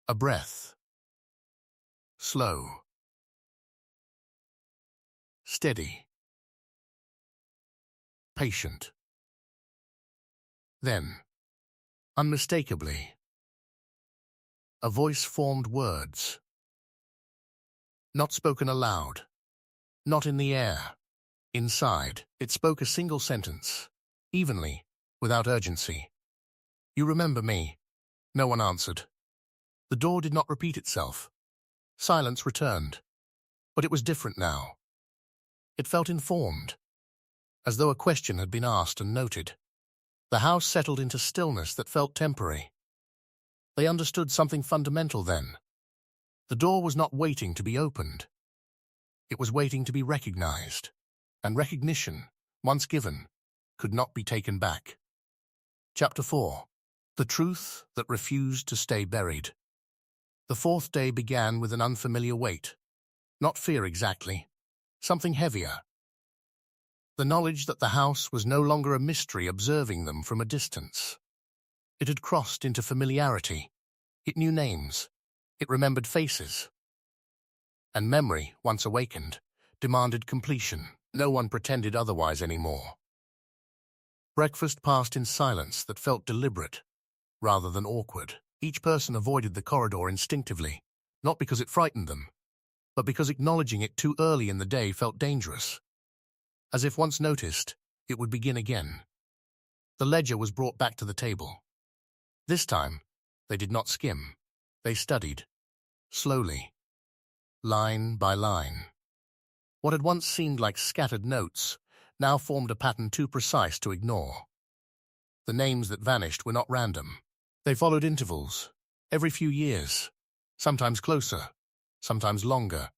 A breath. Slow. Steady. Patient. Then, unmistakably, a voice formed words. Not spoken aloud, not in the air. Inside, it spoke a single sentence, evenly, without urgency. You remember me? No one answered. The door did not repeat itself. Silence returned. But it was different now. It felt informed, as though a question had been asked and noted. The house settled into stillness that felt temporary. They understood something fundamental then. The door was not waiting to be opened. It was waiting to be recognized, and recognition, once given, could not be taken back. Chapter 4. The Truth That Refused to Stay Buried. The fourth day began with an unfamiliar weight. Not fear exactly, something heavier. The knowledge that the house was no longer a mystery observing them from a distance. It had crossed into familiarity. It knew names. It remembered faces. And memory, once awakened, demanded completion. No one pretended otherwise anymore. Breakfast passed in silence that felt deliberate, rather than awkward. Each person avoided the corridor instinctively, not because it frightened them, but because acknowledging it too early in the day felt dangerous. As if once noticed, it would begin again. The ledger was brought back to the table. This time, they did not skim. They studied, slowly, line by line. What had once seemed like scattered notes now formed a pattern too precise to ignore. The names that vanished were not random. They followed intervals, every few years, sometimes closer, sometimes longer,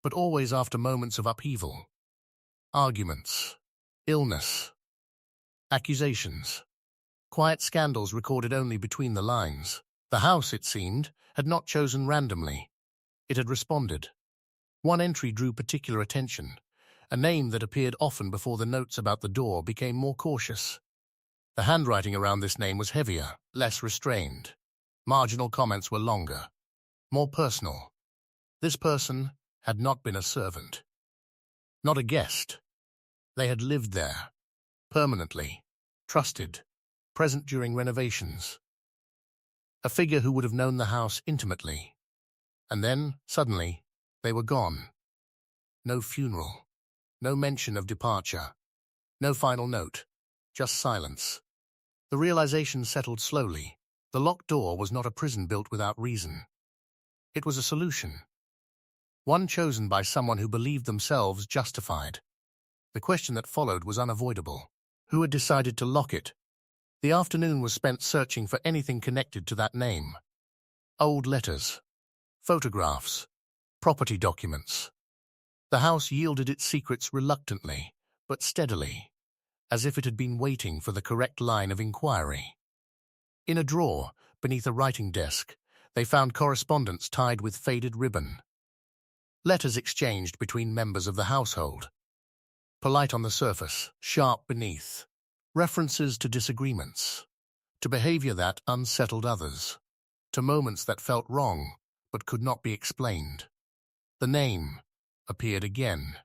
but always after moments of upheaval. Arguments, illness, accusations, quiet scandals recorded only between the lines. The house, it seemed, had not chosen randomly. It had responded. One entry drew particular attention, a name that appeared often before the notes about the door became more cautious. The handwriting around this name was heavier, less restrained. Marginal comments were longer, more personal. This person had not been a servant, not a guest. They had lived there, permanently, trusted, present during renovations. A figure who would have known the house intimately. And then, suddenly, they were gone. No funeral, no mention of departure, no final note, just silence. The realization settled slowly. The locked door was not a prison built without reason. It was a solution, one chosen by someone who believed themselves justified. The question that followed was unavoidable. Who had decided to lock it? The afternoon was spent searching for anything connected to that name. Old letters, photographs, property documents. The house yielded its secrets reluctantly, but steadily, as if it had been waiting for the correct line of inquiry. In a drawer, beneath a writing desk, they found correspondence tied with faded ribbon. Letters exchanged between members of the household. Polite on the surface, sharp beneath. References to disagreements, to behavior that unsettled others, to moments that felt wrong but could not be explained. The name appeared again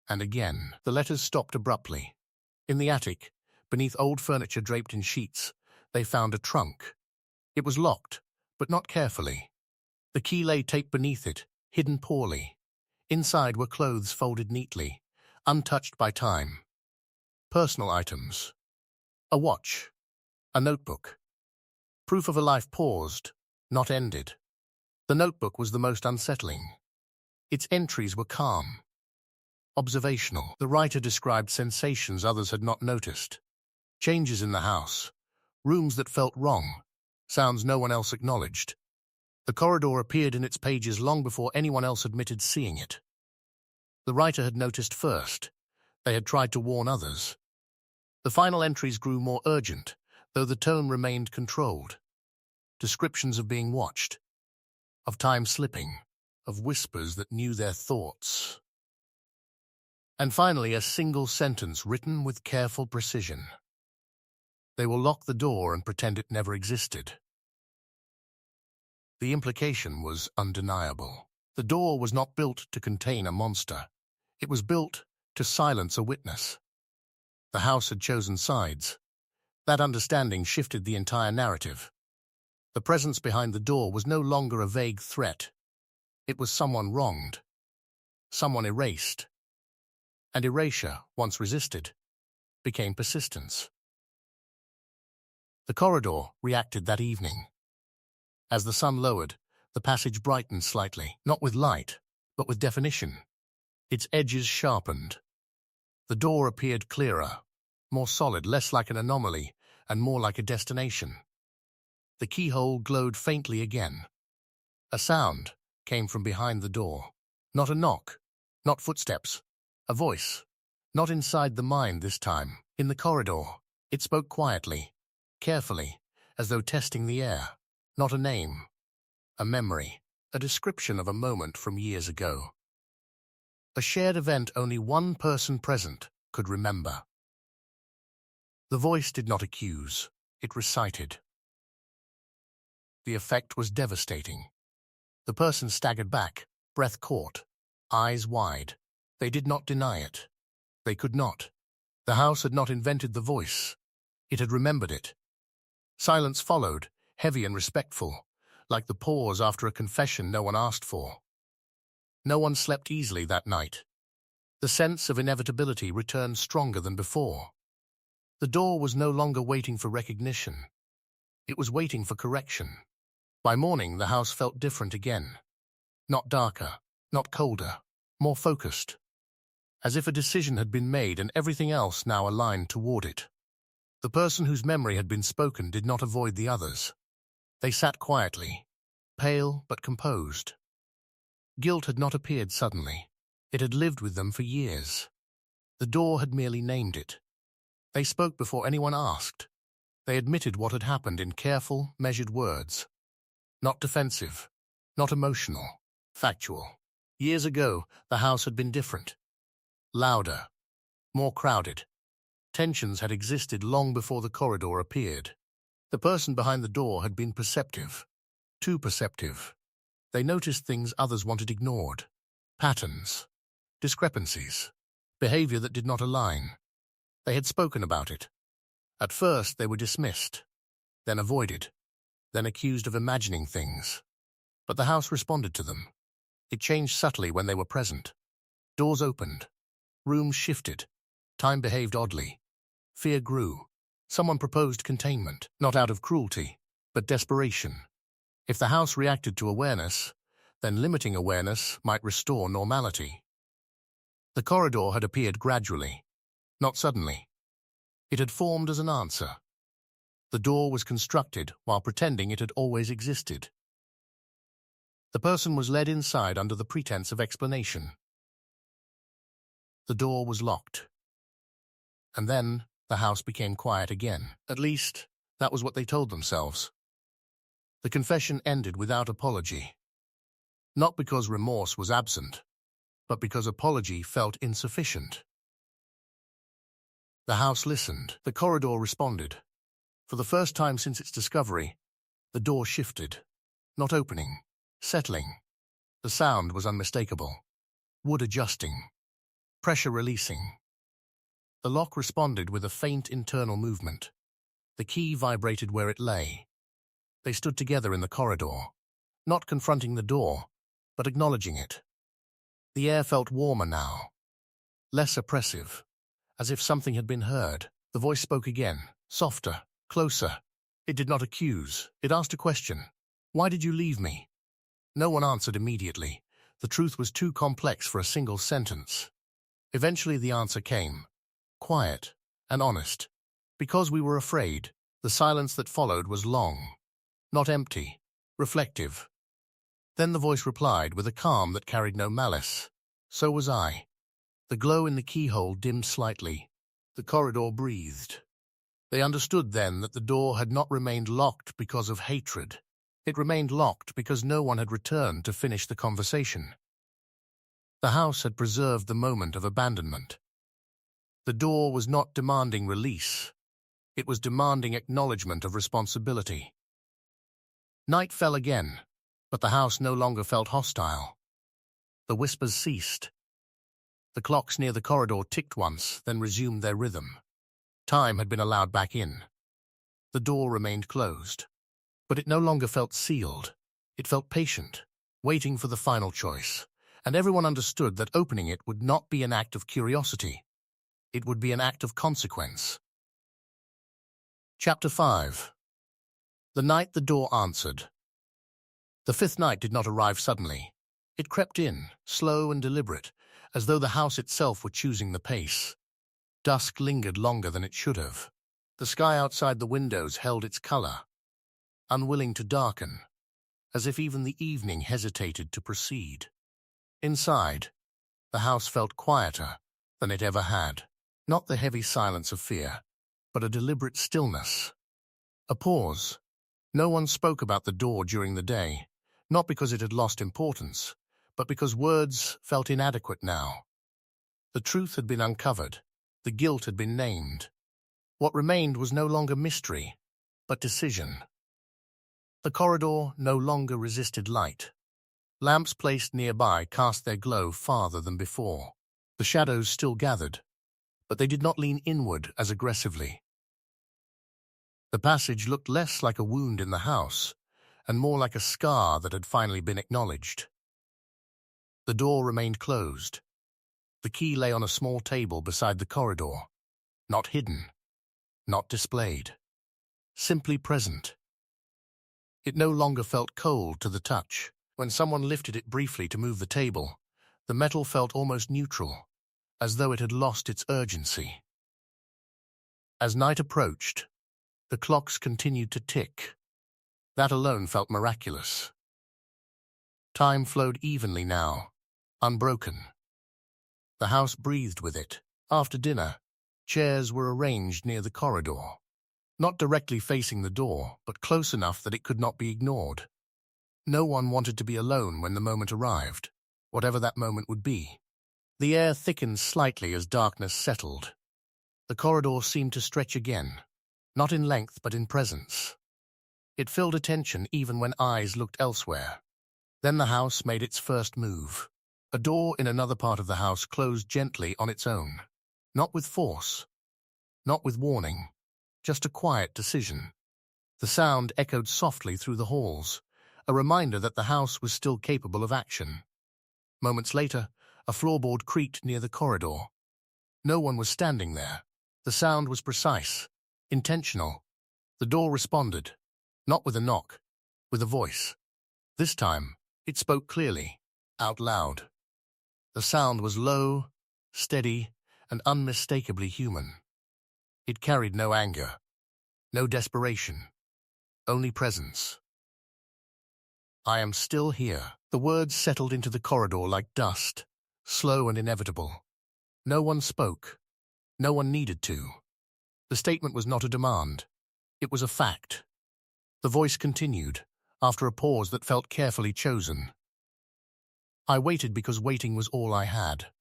and again. The letters stopped abruptly. In the attic, beneath old furniture draped in sheets, they found a trunk. It was locked, but not carefully. The key lay taped beneath it, hidden poorly. Inside were clothes folded neatly, untouched by time. Personal items. A watch. A notebook. Proof of a life paused, not ended. The notebook was the most unsettling. Its entries were calm, observational. The writer described sensations others had not noticed. Changes in the house. Rooms that felt wrong. Sounds no one else acknowledged. The corridor appeared in its pages long before anyone else admitted seeing it. The writer had noticed first. They had tried to warn others. The final entries grew more urgent, though the tone remained controlled. Descriptions of being watched, of time slipping, of whispers that knew their thoughts. And finally, a single sentence written with careful precision. They will lock the door and pretend it never existed. The implication was undeniable. The door was not built to contain a monster. It was built to silence a witness. The house had chosen sides. That understanding shifted the entire narrative. The presence behind the door was no longer a vague threat. It was someone wronged, someone erased. And erasure, once resisted, became persistence. The corridor reacted that evening. As the sun lowered, the passage brightened slightly, not with light, but with definition. Its edges sharpened. The door appeared clearer, more solid, less like an anomaly, and more like a destination. The keyhole glowed faintly again. A sound came from behind the door. Not a knock, not footsteps. A voice. Not inside the mind this time. In the corridor. It spoke quietly, carefully, as though testing the air. Not a name. A memory. A description of a moment from years ago. A shared event only one person present could remember. The voice did not accuse. It recited. The effect was devastating. The person staggered back, breath caught, eyes wide. They did not deny it. They could not. The house had not invented the voice. It had remembered it. Silence followed, heavy and respectful, like the pause after a confession no one asked for. No one slept easily that night. The sense of inevitability returned stronger than before. The door was no longer waiting for recognition. It was waiting for correction. By morning, the house felt different again. Not darker, not colder, more focused. As if a decision had been made and everything else now aligned toward it. The person whose memory had been spoken did not avoid the others. They sat quietly, pale but composed. Guilt had not appeared suddenly. It had lived with them for years. The door had merely named it. They spoke before anyone asked. They admitted what had happened in careful, measured words. Not defensive, not emotional, factual. Years ago, the house had been different. Louder, more crowded. Tensions had existed long before the corridor appeared. The person behind the door had been perceptive, too perceptive. They noticed things others wanted ignored. Patterns, discrepancies, behavior that did not align. They had spoken about it. At first, they were dismissed, then avoided, then accused of imagining things. But the house responded to them. It changed subtly when they were present. Doors opened. Rooms shifted. Time behaved oddly. Fear grew. Someone proposed containment, not out of cruelty, but desperation. If the house reacted to awareness, then limiting awareness might restore normality. The corridor had appeared gradually, not suddenly. It had formed as an answer. The door was constructed while pretending it had always existed. The person was led inside under the pretense of explanation. The door was locked. And then the house became quiet again. At least, that was what they told themselves. The confession ended without apology. Not because remorse was absent, but because apology felt insufficient. The house listened. The corridor responded. For the first time since its discovery, the door shifted, not opening, settling. The sound was unmistakable. Wood adjusting. Pressure releasing. The lock responded with a faint internal movement. The key vibrated where it lay. They stood together in the corridor, not confronting the door, but acknowledging it. The air felt warmer now, less oppressive, as if something had been heard. The voice spoke again, softer, closer. It did not accuse. It asked a question. Why did you leave me? No one answered immediately. The truth was too complex for a single sentence. Eventually the answer came, quiet and honest. Because we were afraid. The silence that followed was long, not empty, reflective. Then the voice replied with a calm that carried no malice. So was I. The glow in the keyhole dimmed slightly. The corridor breathed. They understood then that the door had not remained locked because of hatred. It remained locked because no one had returned to finish the conversation. The house had preserved the moment of abandonment. The door was not demanding release. It was demanding acknowledgement of responsibility. Night fell again, but the house no longer felt hostile. The whispers ceased. The clocks near the corridor ticked once, then resumed their rhythm. Time had been allowed back in. The door remained closed. But it no longer felt sealed. It felt patient, waiting for the final choice. And everyone understood that opening it would not be an act of curiosity. It would be an act of consequence. Chapter 5. The night the door answered. The fifth night did not arrive suddenly. It crept in, slow and deliberate, as though the house itself were choosing the pace. Dusk lingered longer than it should have. The sky outside the windows held its color, unwilling to darken, as if even the evening hesitated to proceed. Inside, the house felt quieter than it ever had. Not the heavy silence of fear, but a deliberate stillness. A pause. No one spoke about the door during the day, not because it had lost importance, but because words felt inadequate now. The truth had been uncovered. The guilt had been named. What remained was no longer mystery, but decision. The corridor no longer resisted light. Lamps placed nearby cast their glow farther than before. The shadows still gathered, but they did not lean inward as aggressively. The passage looked less like a wound in the house, and more like a scar that had finally been acknowledged. The door remained closed. The key lay on a small table beside the corridor, not hidden, not displayed, simply present. It no longer felt cold to the touch. When someone lifted it briefly to move the table, the metal felt almost neutral, as though it had lost its urgency. As night approached, the clocks continued to tick. That alone felt miraculous. Time flowed evenly now, unbroken. The house breathed with it. After dinner, chairs were arranged near the corridor, not directly facing the door, but close enough that it could not be ignored. No one wanted to be alone when the moment arrived, whatever that moment would be. The air thickened slightly as darkness settled. The corridor seemed to stretch again, not in length but in presence. It filled attention even when eyes looked elsewhere. Then the house made its first move. A door in another part of the house closed gently on its own. Not with force, not with warning, just a quiet decision. The sound echoed softly through the halls, a reminder that the house was still capable of action. Moments later, a floorboard creaked near the corridor. No one was standing there. The sound was precise, intentional. The door responded, not with a knock, with a voice. This time, it spoke clearly, out loud. The sound was low, steady, and unmistakably human. It carried no anger, no desperation, only presence. "I am still here." The words settled into the corridor like dust, slow and inevitable. No one spoke. No one needed to. The statement was not a demand. It was a fact. The voice continued, after a pause that felt carefully chosen. "I waited because waiting was all I had."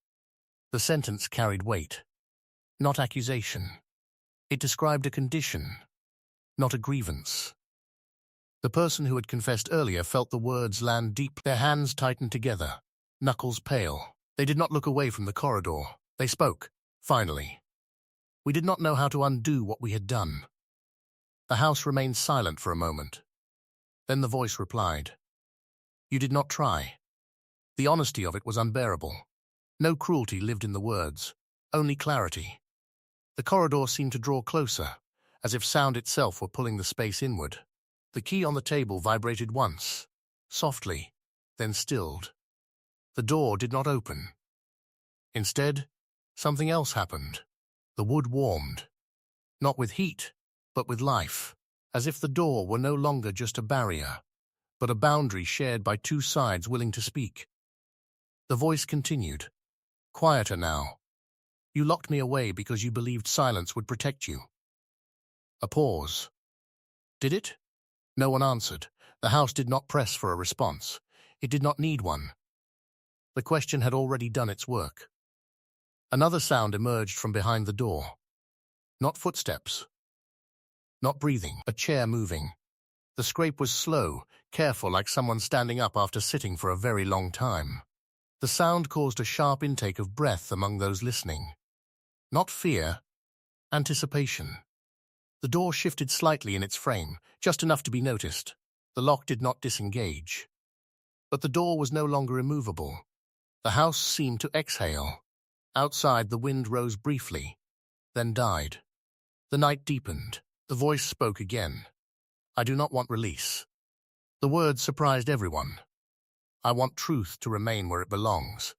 The sentence carried weight, not accusation. It described a condition, not a grievance. The person who had confessed earlier felt the words land deep. Their hands tightened together, knuckles pale. They did not look away from the corridor. They spoke, finally. "We did not know how to undo what we had done." The house remained silent for a moment. Then the voice replied, "You did not try." The honesty of it was unbearable. No cruelty lived in the words, only clarity. The corridor seemed to draw closer, as if sound itself were pulling the space inward. The key on the table vibrated once, softly, then stilled. The door did not open. Instead, something else happened. The wood warmed, not with heat, but with life, as if the door were no longer just a barrier, but a boundary shared by two sides willing to speak. The voice continued, quieter now. "You locked me away because you believed silence would protect you." A pause. Did it? No one answered. The house did not press for a response. It did not need one. The question had already done its work. Another sound emerged from behind the door. Not footsteps. Not breathing. A chair moving. The scrape was slow, careful, like someone standing up after sitting for a very long time. The sound caused a sharp intake of breath among those listening. Not fear, anticipation. The door shifted slightly in its frame, just enough to be noticed. The lock did not disengage. But the door was no longer immovable. The house seemed to exhale. Outside, the wind rose briefly, then died. The night deepened. The voice spoke again. I do not want release. The words surprised everyone. I want truth to remain where it belongs.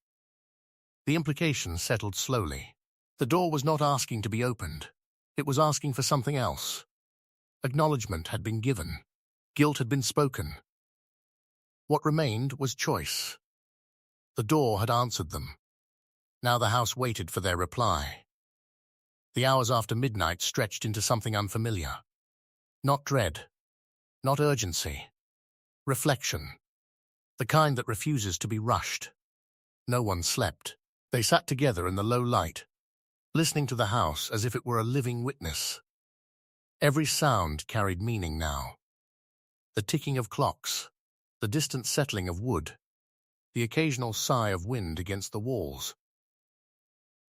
The implications settled slowly. The door was not asking to be opened. It was asking for something else. Acknowledgement had been given. Guilt had been spoken. What remained was choice. The door had answered them. Now the house waited for their reply. The hours after midnight stretched into something unfamiliar. Not dread, not urgency. Reflection. The kind that refuses to be rushed. No one slept. They sat together in the low light, listening to the house as if it were a living witness. Every sound carried meaning now. The ticking of clocks, the distant settling of wood, the occasional sigh of wind against the walls.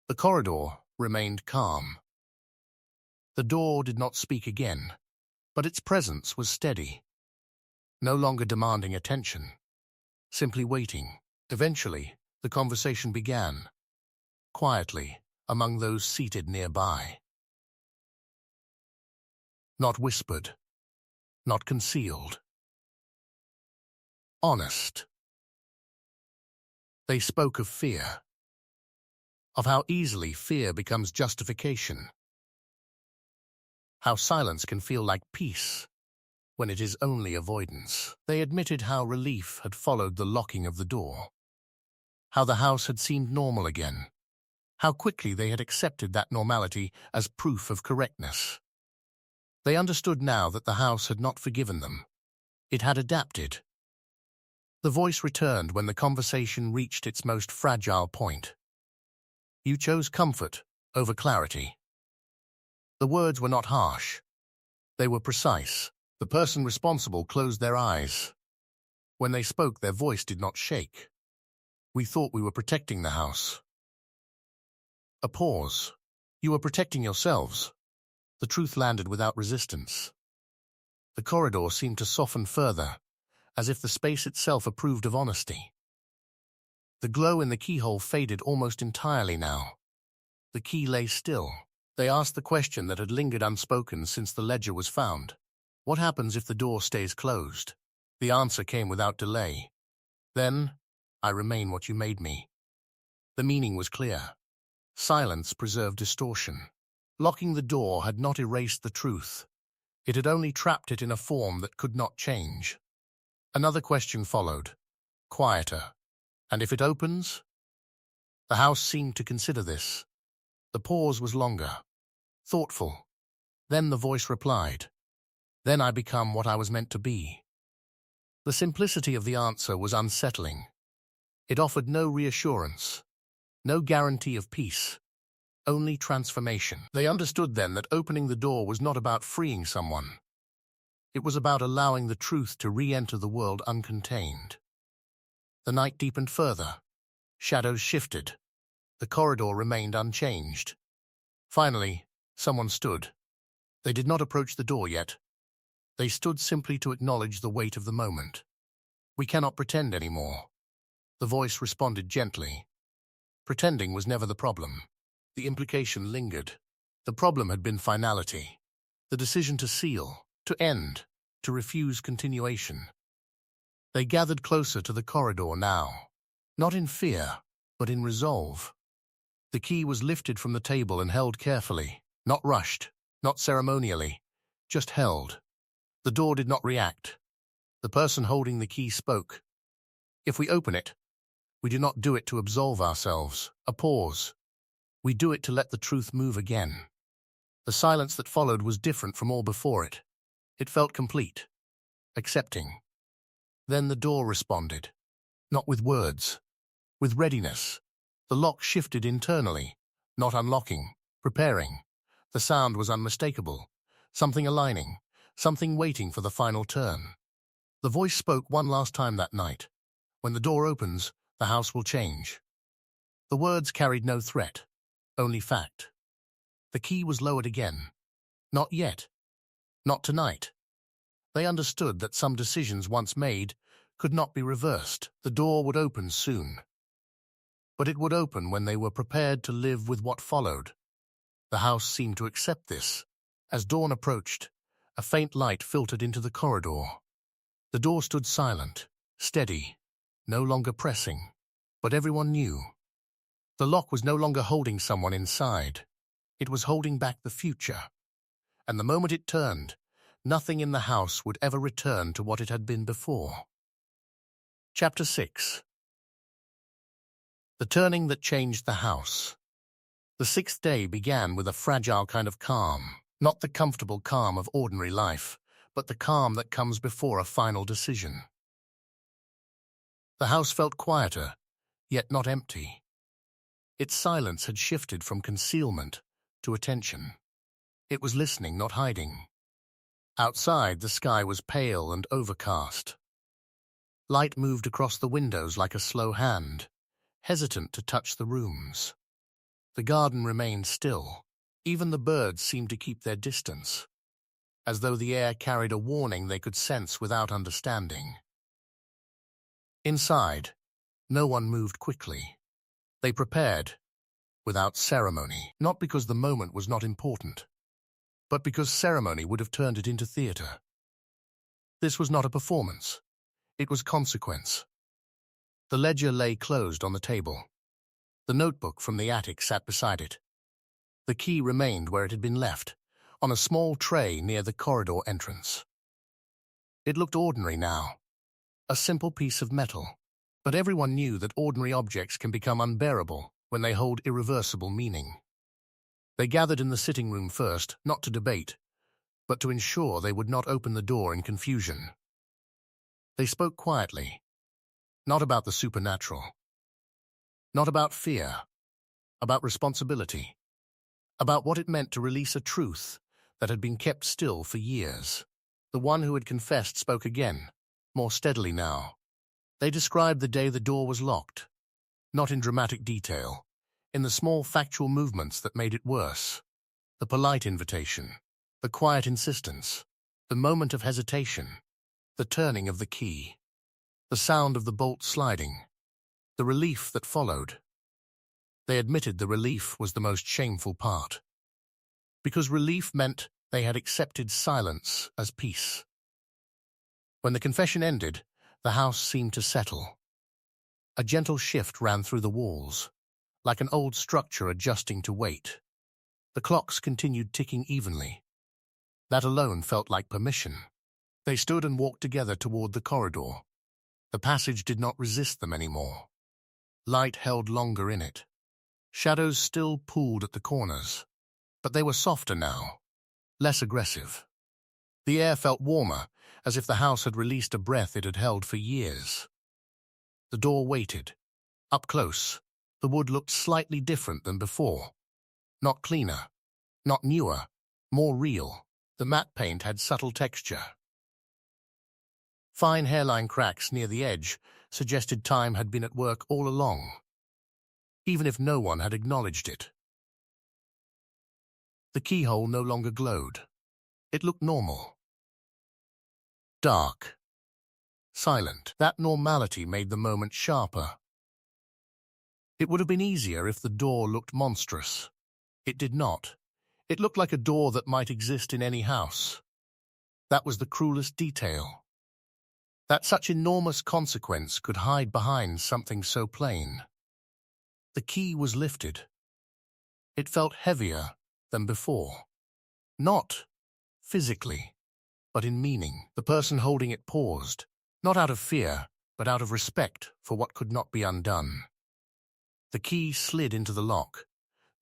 The corridor remained calm. The door did not speak again, but its presence was steady, no longer demanding attention, simply waiting. Eventually, the conversation began, quietly, among those seated nearby. Not whispered, not concealed. Honest. They spoke of fear, of how easily fear becomes justification, how silence can feel like peace when it is only avoidance. They admitted how relief had followed the locking of the door, how the house had seemed normal again, how quickly they had accepted that normality as proof of correctness. They understood now that the house had not forgiven them. It had adapted. The voice returned when the conversation reached its most fragile point. You chose comfort over clarity. The words were not harsh. They were precise. The person responsible closed their eyes. When they spoke, their voice did not shake. We thought we were protecting the house. A pause. You were protecting yourselves. The truth landed without resistance. The corridor seemed to soften further, as if the space itself approved of honesty. The glow in the keyhole faded almost entirely now. The key lay still. They asked the question that had lingered unspoken since the ledger was found. What happens if the door stays closed? The answer came without delay. Then, I remain what you made me. The meaning was clear. Silence preserved distortion. Locking the door had not erased the truth. It had only trapped it in a form that could not change. Another question followed, quieter. And if it opens? The house seemed to consider this. The pause was longer, thoughtful. Then the voice replied, Then I become what I was meant to be. The simplicity of the answer was unsettling. It offered no reassurance, no guarantee of peace, only transformation. They understood then that opening the door was not about freeing someone. It was about allowing the truth to re-enter the world uncontained. The night deepened further. Shadows shifted. The corridor remained unchanged. Finally, someone stood. They did not approach the door yet. They stood simply to acknowledge the weight of the moment. We cannot pretend anymore. The voice responded gently. Pretending was never the problem. The implication lingered. The problem had been finality. The decision to seal, to end, to refuse continuation. They gathered closer to the corridor now, not in fear, but in resolve. The key was lifted from the table and held carefully, not rushed, not ceremonially, just held. The door did not react. The person holding the key spoke. If we open it, we do not do it to absolve ourselves. A pause. We do it to let the truth move again. The silence that followed was different from all before it. It felt complete, accepting. Then the door responded, not with words, with readiness. The lock shifted internally, not unlocking, preparing. The sound was unmistakable, something aligning, something waiting for the final turn. The voice spoke one last time that night. When the door opens, the house will change. The words carried no threat, only fact. The key was lowered again. Not yet. Not tonight. They understood that some decisions once made could not be reversed. The door would open soon. But it would open when they were prepared to live with what followed. The house seemed to accept this. As dawn approached, A faint light filtered into the corridor. The door stood silent, steady, no longer pressing, but everyone knew. The lock was no longer holding someone inside. It was holding back the future. And the moment it turned, nothing in the house would ever return to what it had been before. Chapter 6. The turning that changed the house. The sixth day began with a fragile kind of calm, not the comfortable calm of ordinary life, but the calm that comes before a final decision. The house felt quieter, yet not empty. Its silence had shifted from concealment to attention. It was listening, not hiding. Outside, the sky was pale and overcast. Light moved across the windows like a slow hand, hesitant to touch the rooms. The garden remained still. Even the birds seemed to keep their distance, as though the air carried a warning they could sense without understanding. Inside, no one moved quickly. They prepared, without ceremony, not because the moment was not important, but because ceremony would have turned it into theater. This was not a performance. It was consequence. The ledger lay closed on the table. The notebook from the attic sat beside it. The key remained where it had been left, on a small tray near the corridor entrance. It looked ordinary now, a simple piece of metal, but everyone knew that ordinary objects can become unbearable when they hold irreversible meaning. They gathered in the sitting room first, not to debate, but to ensure they would not open the door in confusion. They spoke quietly, not about the supernatural, not about fear, about responsibility, about what it meant to release a truth that had been kept still for years. The one who had confessed spoke again, more steadily now. They described the day the door was locked, not in dramatic detail, in the small factual movements that made it worse. The polite invitation, the quiet insistence, the moment of hesitation, the turning of the key, the sound of the bolt sliding, the relief that followed. They admitted the relief was the most shameful part, because relief meant they had accepted silence as peace. When the confession ended, the house seemed to settle. A gentle shift ran through the walls, like an old structure adjusting to weight. The clocks continued ticking evenly. That alone felt like permission. They stood and walked together toward the corridor. The passage did not resist them anymore. Light held longer in it. Shadows still pooled at the corners, but they were softer now, less aggressive. The air felt warmer, as if the house had released a breath it had held for years. The door waited. Up close, the wood looked slightly different than before. Not cleaner, not newer, more real. The matte paint had subtle texture. Fine hairline cracks near the edge suggested time had been at work all along, even if no one had acknowledged it. The keyhole no longer glowed. It looked normal. Dark. Silent. That normality made the moment sharper. It would have been easier if the door looked monstrous. It did not. It looked like a door that might exist in any house. That was the cruelest detail. That such enormous consequence could hide behind something so plain. The key was lifted. It felt heavier than before. Not physically, but in meaning. The person holding it paused, not out of fear, but out of respect for what could not be undone. The key slid into the lock.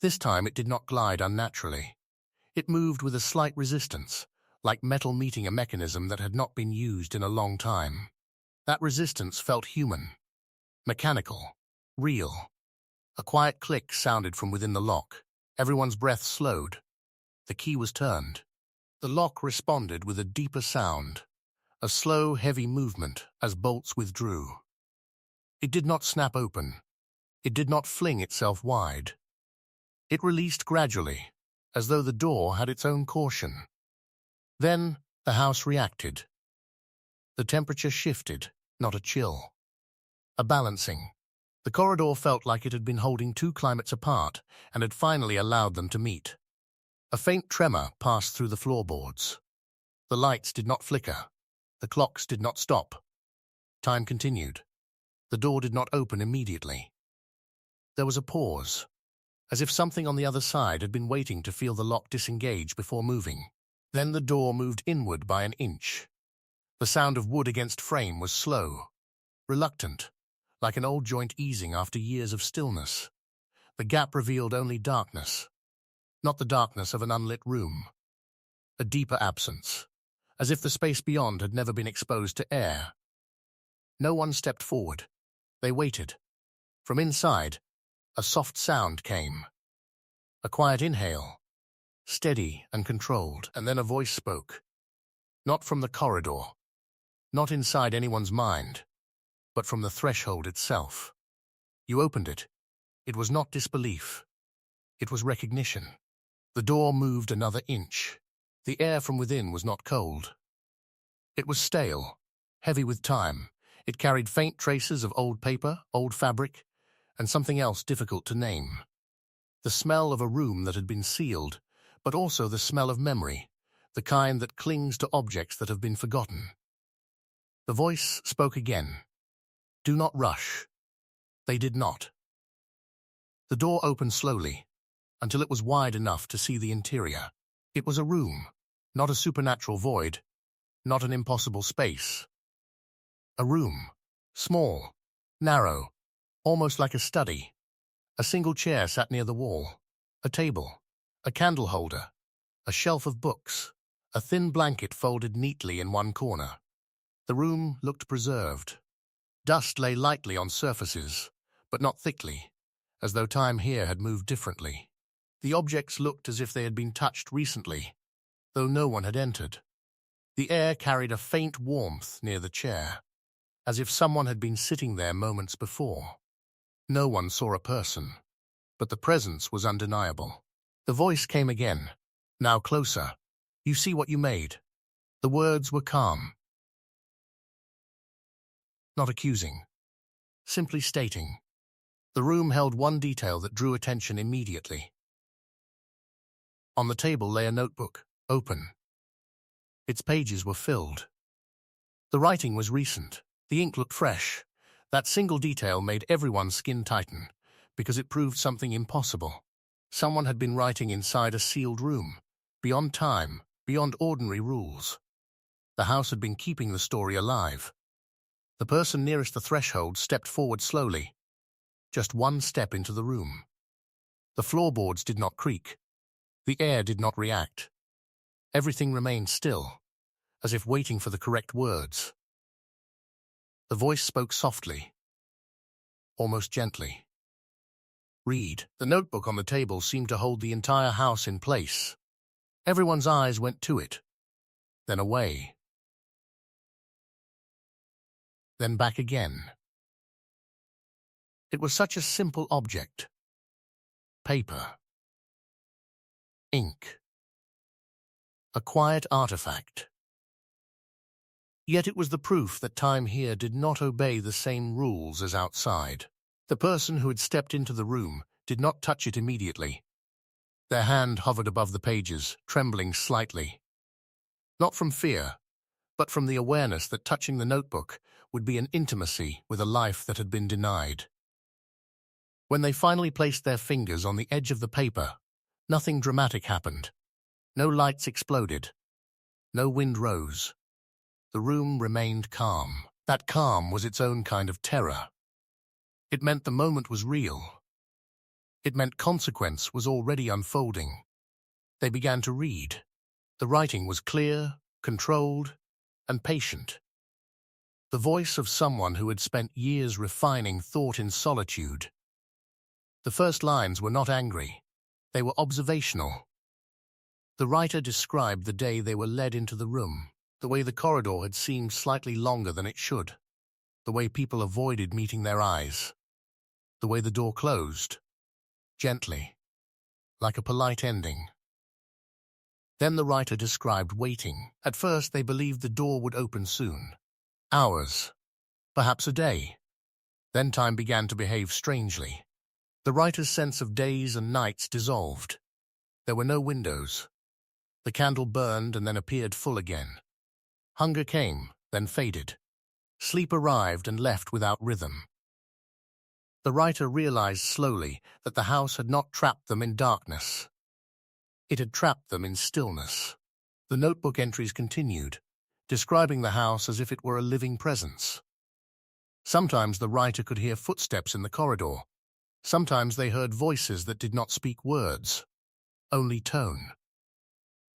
This time it did not glide unnaturally. It moved with a slight resistance, like metal meeting a mechanism that had not been used in a long time. That resistance felt human, mechanical, real. A quiet click sounded from within the lock. Everyone's breath slowed. The key was turned. The lock responded with a deeper sound, a slow, heavy movement as bolts withdrew. It did not snap open. It did not fling itself wide. It released gradually, as though the door had its own caution. Then the house reacted. The temperature shifted, not a chill. A balancing. The corridor felt like it had been holding two climates apart and had finally allowed them to meet. A faint tremor passed through the floorboards. The lights did not flicker. The clocks did not stop. Time continued. The door did not open immediately. There was a pause, as if something on the other side had been waiting to feel the lock disengage before moving. Then the door moved inward by an inch. The sound of wood against frame was slow, reluctant, like an old joint easing after years of stillness. The gap revealed only darkness, not the darkness of an unlit room. A deeper absence, as if the space beyond had never been exposed to air. No one stepped forward. They waited. From inside, a soft sound came. A quiet inhale, steady and controlled, and then a voice spoke. Not from the corridor, not inside anyone's mind, but from the threshold itself. You opened it. It was not disbelief. It was recognition. The door moved another inch. The air from within was not cold. It was stale, heavy with time. It carried faint traces of old paper, old fabric, and something else difficult to name. The smell of a room that had been sealed, but also the smell of memory, the kind that clings to objects that have been forgotten. The voice spoke again. Do not rush. They did not. The door opened slowly, until it was wide enough to see the interior. It was a room, not a supernatural void, not an impossible space. A room, small, narrow, almost like a study. A single chair sat near the wall, a table, a candle holder, a shelf of books, a thin blanket folded neatly in one corner. The room looked preserved. Dust lay lightly on surfaces, but not thickly, as though time here had moved differently. The objects looked as if they had been touched recently, though no one had entered. The air carried a faint warmth near the chair, as if someone had been sitting there moments before. No one saw a person, but the presence was undeniable. The voice came again, now closer. You see what you made. The words were calm. Not accusing, simply stating. The room held one detail that drew attention immediately. On the table lay a notebook, open. Its pages were filled. The writing was recent. The ink looked fresh. That single detail made everyone's skin tighten, because it proved something impossible. Someone had been writing inside a sealed room, beyond time, beyond ordinary rules. The house had been keeping the story alive. The person nearest the threshold stepped forward slowly, just one step into the room. The floorboards did not creak. The air did not react. Everything remained still, as if waiting for the correct words. The voice spoke softly, almost gently. Read. The notebook on the table seemed to hold the entire house in place. Everyone's eyes went to it, then away, then back again. It was such a simple object. Paper. Ink. A quiet artifact. Yet it was the proof that time here did not obey the same rules as outside. The person who had stepped into the room did not touch it immediately. Their hand hovered above the pages, trembling slightly. Not from fear, but from the awareness that touching the notebook would be an intimacy with a life that had been denied. When they finally placed their fingers on the edge of the paper, nothing dramatic happened. No lights exploded. No wind rose. The room remained calm. That calm was its own kind of terror. It meant the moment was real. It meant consequence was already unfolding. They began to read. The writing was clear, controlled, and patient. The voice of someone who had spent years refining thought in solitude. The first lines were not angry. They were observational. The writer described the day they were led into the room, the way the corridor had seemed slightly longer than it should, the way people avoided meeting their eyes, the way the door closed, gently, like a polite ending. Then the writer described waiting. At first they believed the door would open soon. Hours, perhaps a day. Then time began to behave strangely. The writer's sense of days and nights dissolved. There were no windows, The candle burned and then appeared full again. Hunger came, then faded. Sleep arrived and left without rhythm. The writer realized slowly that the house had not trapped them in darkness. It had trapped them in stillness. The notebook entries continued, describing the house as if it were a living presence. Sometimes the writer could hear footsteps in the corridor. Sometimes they heard voices that did not speak words, only tone.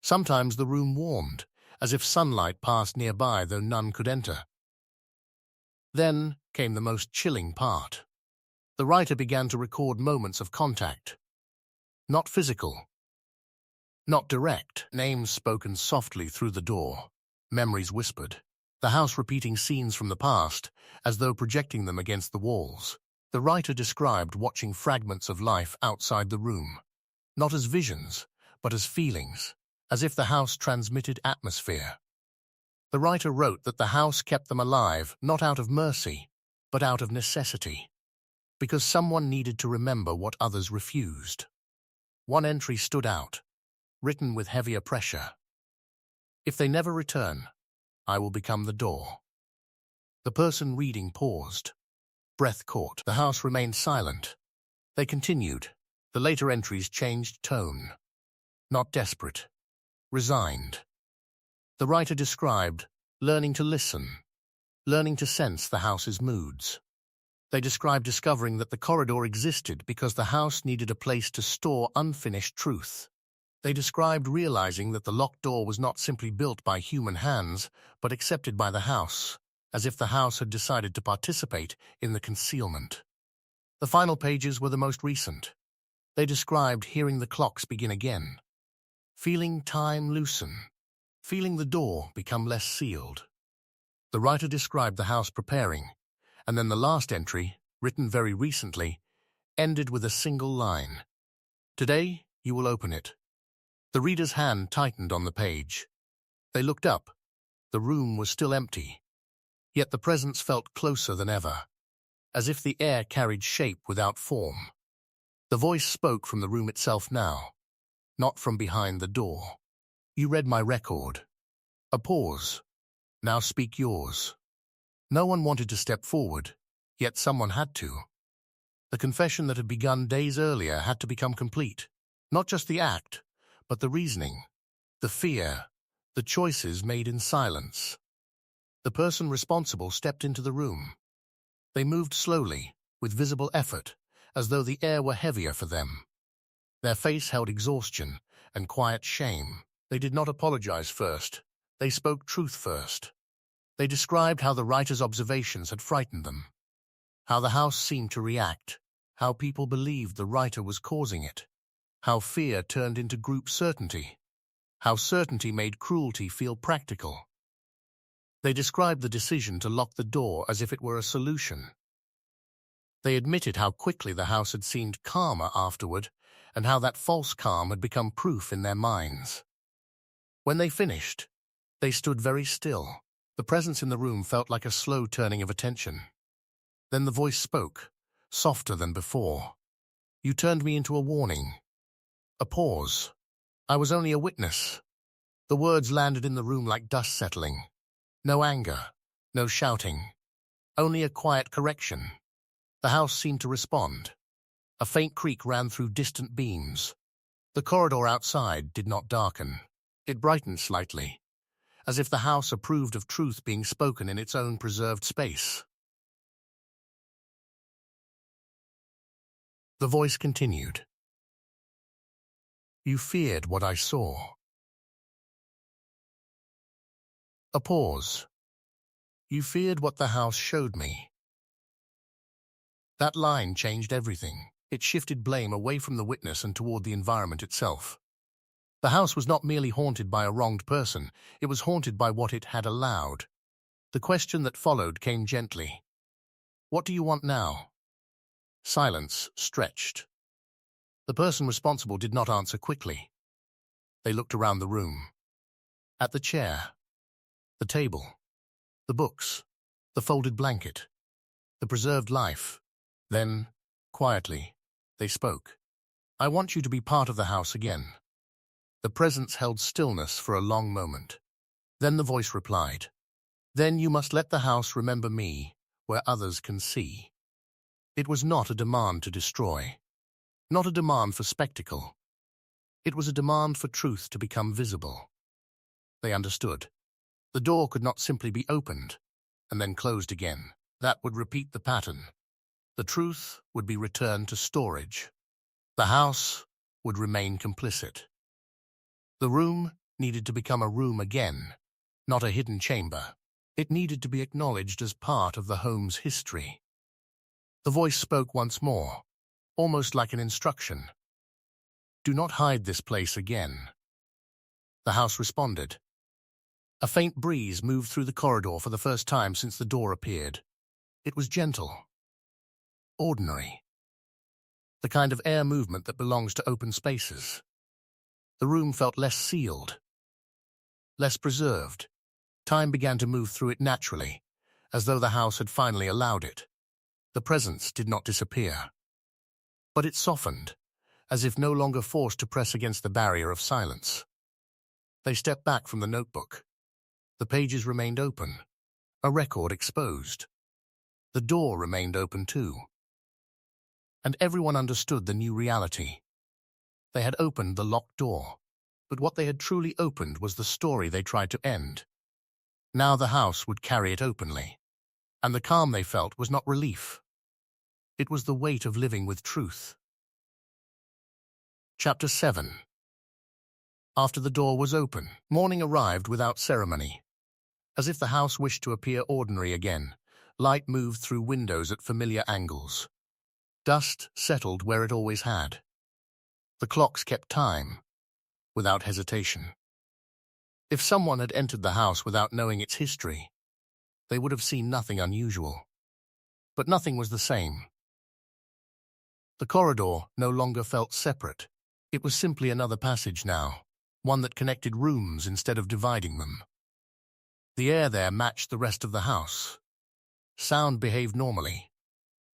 Sometimes the room warmed, as if sunlight passed nearby though none could enter. Then came the most chilling part. The writer began to record moments of contact. Not physical, not direct, names spoken softly through the door, memories whispered, the house repeating scenes from the past, as though projecting them against the walls. The writer described watching fragments of life outside the room, not as visions, but as feelings, as if the house transmitted atmosphere. The writer wrote that the house kept them alive, not out of mercy, but out of necessity, because someone needed to remember what others refused. One entry stood out, written with heavier pressure. If they never return, I will become the door. The person reading paused. Breath caught. The house remained silent. They continued. The later entries changed tone. Not desperate. Resigned. The writer described learning to listen, learning to sense the house's moods. They described discovering that the corridor existed because the house needed a place to store unfinished truth. They described realizing that the locked door was not simply built by human hands, but accepted by the house, as if the house had decided to participate in the concealment. The final pages were the most recent. They described hearing the clocks begin again, feeling time loosen, feeling the door become less sealed. The writer described the house preparing, and then the last entry, written very recently, ended with a single line. Today, you will open it. The reader's hand tightened on the page. They looked up. The room was still empty, yet the presence felt closer than ever, as if the air carried shape without form. The voice spoke from the room itself now, not from behind the door. You read my record. A pause. Now speak yours. No one wanted to step forward, yet someone had to. The confession that had begun days earlier had to become complete. Not just the act, but the reasoning, the fear, the choices made in silence. The person responsible stepped into the room. They moved slowly, with visible effort, as though the air were heavier for them. Their face held exhaustion and quiet shame. They did not apologize first. They spoke truth first. They described how the writer's observations had frightened them, how the house seemed to react, how people believed the writer was causing it, how fear turned into group certainty, how certainty made cruelty feel practical. They described the decision to lock the door as if it were a solution. They admitted how quickly the house had seemed calmer afterward, and how that false calm had become proof in their minds. When they finished, they stood very still. The presence in the room felt like a slow turning of attention. Then the voice spoke, softer than before. You turned me into a warning. A pause. I was only a witness. The words landed in the room like dust settling. No anger, no shouting, only a quiet correction. The house seemed to respond. A faint creak ran through distant beams. The corridor outside did not darken. It brightened slightly, as if the house approved of truth being spoken in its own preserved space. The voice continued. You feared what I saw. A pause. You feared what the house showed me. That line changed everything. It shifted blame away from the witness and toward the environment itself. The house was not merely haunted by a wronged person, it was haunted by what it had allowed. The question that followed came gently. What do you want now? Silence stretched. The person responsible did not answer quickly. They looked around the room. At the chair, the table, the books, the folded blanket, the preserved life. Then, quietly, they spoke. I want you to be part of the house again. The presence held stillness for a long moment. Then the voice replied, "Then you must let the house remember me, where others can see." It was not a demand to destroy, not a demand for spectacle. It was a demand for truth to become visible. They understood. The door could not simply be opened and then closed again. That would repeat the pattern. The truth would be returned to storage. The house would remain complicit. The room needed to become a room again, not a hidden chamber. It needed to be acknowledged as part of the home's history. The voice spoke once more, almost like an instruction. "Do not hide this place again." The house responded. A faint breeze moved through the corridor for the first time since the door appeared. It was gentle, ordinary, the kind of air movement that belongs to open spaces. The room felt less sealed, less preserved. Time began to move through it naturally, as though the house had finally allowed it. The presence did not disappear, but it softened, as if no longer forced to press against the barrier of silence. They stepped back from the notebook. The pages remained open, a record exposed. The door remained open too. And everyone understood the new reality. They had opened the locked door, but what they had truly opened was the story they tried to end. Now the house would carry it openly, and the calm they felt was not relief. It was the weight of living with truth. Chapter 7. After the door was open, morning arrived without ceremony. As if the house wished to appear ordinary again, light moved through windows at familiar angles. Dust settled where it always had. The clocks kept time, without hesitation. If someone had entered the house without knowing its history, they would have seen nothing unusual. But nothing was the same. The corridor no longer felt separate. It was simply another passage now, one that connected rooms instead of dividing them. The air there matched the rest of the house. Sound behaved normally.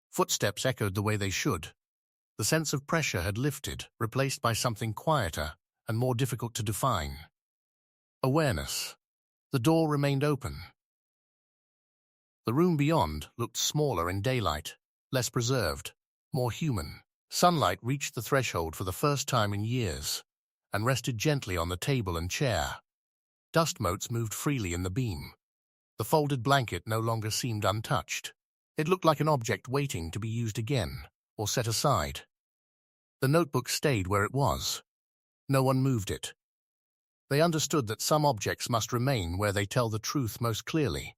Footsteps echoed the way they should. The sense of pressure had lifted, replaced by something quieter and more difficult to define. Awareness. The door remained open. The room beyond looked smaller in daylight, less preserved, more human. Sunlight reached the threshold for the first time in years and rested gently on the table and chair. Dust motes moved freely in the beam. The folded blanket no longer seemed untouched. It looked like an object waiting to be used again or set aside. The notebook stayed where it was. No one moved it. They understood that some objects must remain where they tell the truth most clearly.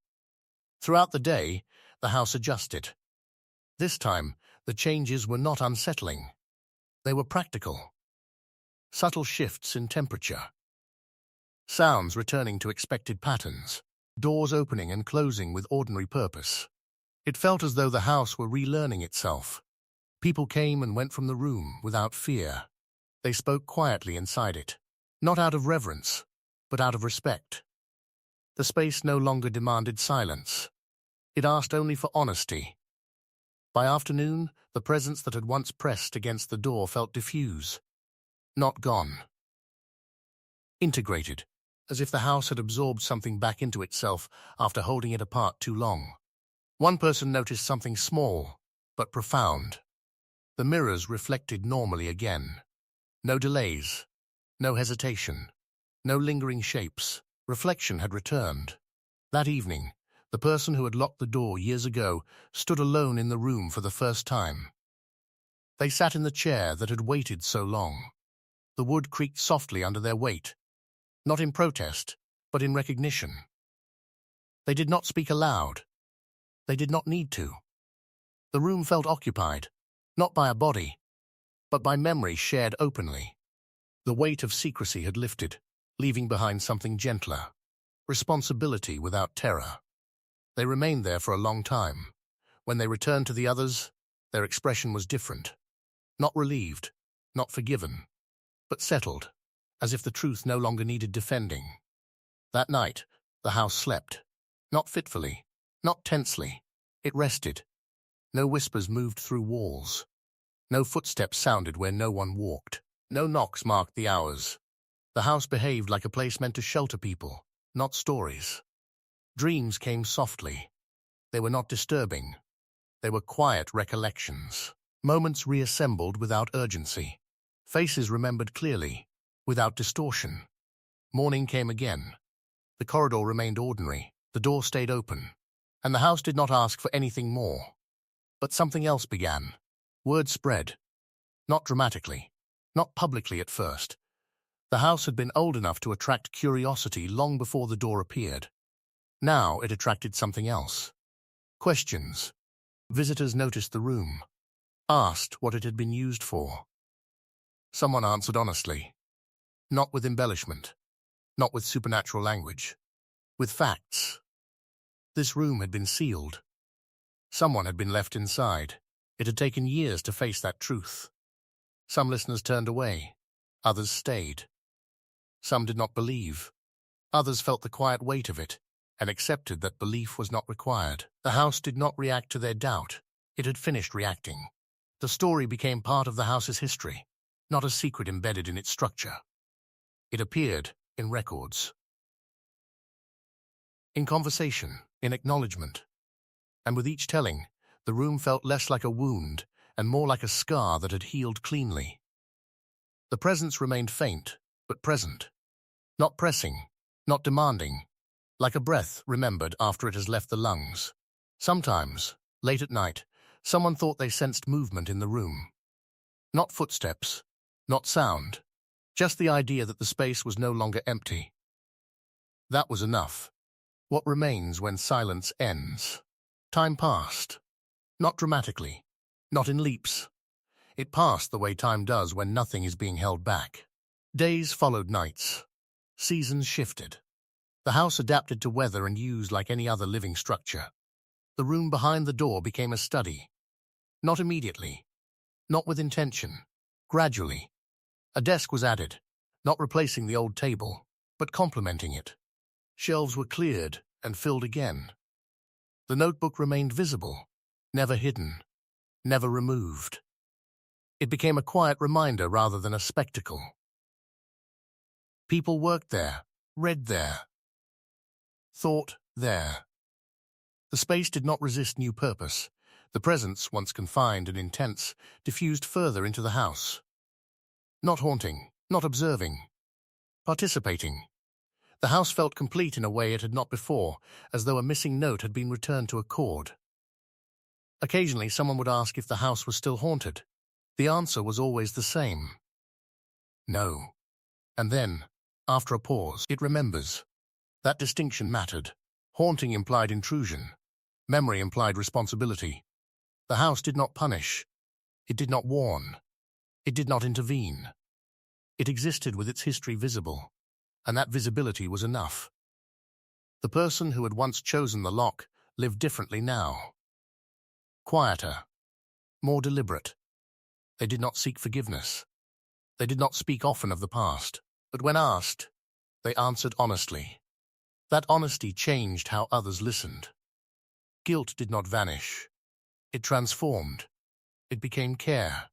Throughout the day, the house adjusted. This time, the changes were not unsettling. They were practical. Subtle shifts in temperature. Sounds returning to expected patterns. Doors opening and closing with ordinary purpose. It felt as though the house were relearning itself. People came and went from the room without fear. They spoke quietly inside it, not out of reverence, but out of respect. The space no longer demanded silence. It asked only for honesty. By afternoon, the presence that had once pressed against the door felt diffuse, not gone. Integrated, as if the house had absorbed something back into itself after holding it apart too long. One person noticed something small, but profound. The mirrors reflected normally again. No delays, no hesitation, no lingering shapes. Reflection had returned. That evening, the person who had locked the door years ago stood alone in the room for the first time. They sat in the chair that had waited so long. The wood creaked softly under their weight, not in protest, but in recognition. They did not speak aloud. They did not need to. The room felt occupied, not by a body, but by memory shared openly. The weight of secrecy had lifted, leaving behind something gentler, responsibility without terror. They remained there for a long time. When they returned to the others, their expression was different. Not relieved, not forgiven, but settled, as if the truth no longer needed defending. That night, the house slept. Not fitfully, not tensely. It rested. No whispers moved through walls. No footsteps sounded where no one walked. No knocks marked the hours. The house behaved like a place meant to shelter people, not stories. Dreams came softly. They were not disturbing. They were quiet recollections. Moments reassembled without urgency. Faces remembered clearly, without distortion. Morning came again. The corridor remained ordinary. The door stayed open. And the house did not ask for anything more. But something else began. Word spread. Not dramatically. Not publicly at first. The house had been old enough to attract curiosity long before the door appeared. Now it attracted something else. Questions. Visitors noticed the room. Asked what it had been used for. Someone answered honestly. Not with embellishment. Not with supernatural language. With facts. This room had been sealed. Someone had been left inside. It had taken years to face that truth. Some listeners turned away. Others stayed. Some did not believe. Others felt the quiet weight of it and accepted that belief was not required. The house did not react to their doubt. It had finished reacting. The story became part of the house's history, not a secret embedded in its structure. It appeared in records, in conversation, in acknowledgement. And with each telling, the room felt less like a wound and more like a scar that had healed cleanly. The presence remained faint, but present. Not pressing, not demanding, like a breath remembered after it has left the lungs. Sometimes, late at night, someone thought they sensed movement in the room. Not footsteps, not sound, just the idea that the space was no longer empty. That was enough. What remains when silence ends? Time passed. Not dramatically, not in leaps. It passed the way time does when nothing is being held back. Days followed nights. Seasons shifted. The house adapted to weather and used like any other living structure. The room behind the door became a study. Not immediately. Not with intention. Gradually. A desk was added, not replacing the old table, but complementing it. Shelves were cleared and filled again. The notebook remained visible, never hidden, never removed. It became a quiet reminder rather than a spectacle. People worked there, read there, thought there. The space did not resist new purpose. The presence, once confined and intense, diffused further into the house. Not haunting, not observing, participating. The house felt complete in a way it had not before, as though a missing note had been returned to a chord. Occasionally, someone would ask if the house was still haunted. The answer was always the same. No. And then, after a pause, it remembers. That distinction mattered. Haunting implied intrusion. Memory implied responsibility. The house did not punish. It did not warn. It did not intervene. It existed with its history visible, and that visibility was enough. The person who had once chosen the lock lived differently now. Quieter, more deliberate. They did not seek forgiveness. They did not speak often of the past, but when asked, they answered honestly. That honesty changed how others listened. Guilt did not vanish. It transformed. It became care.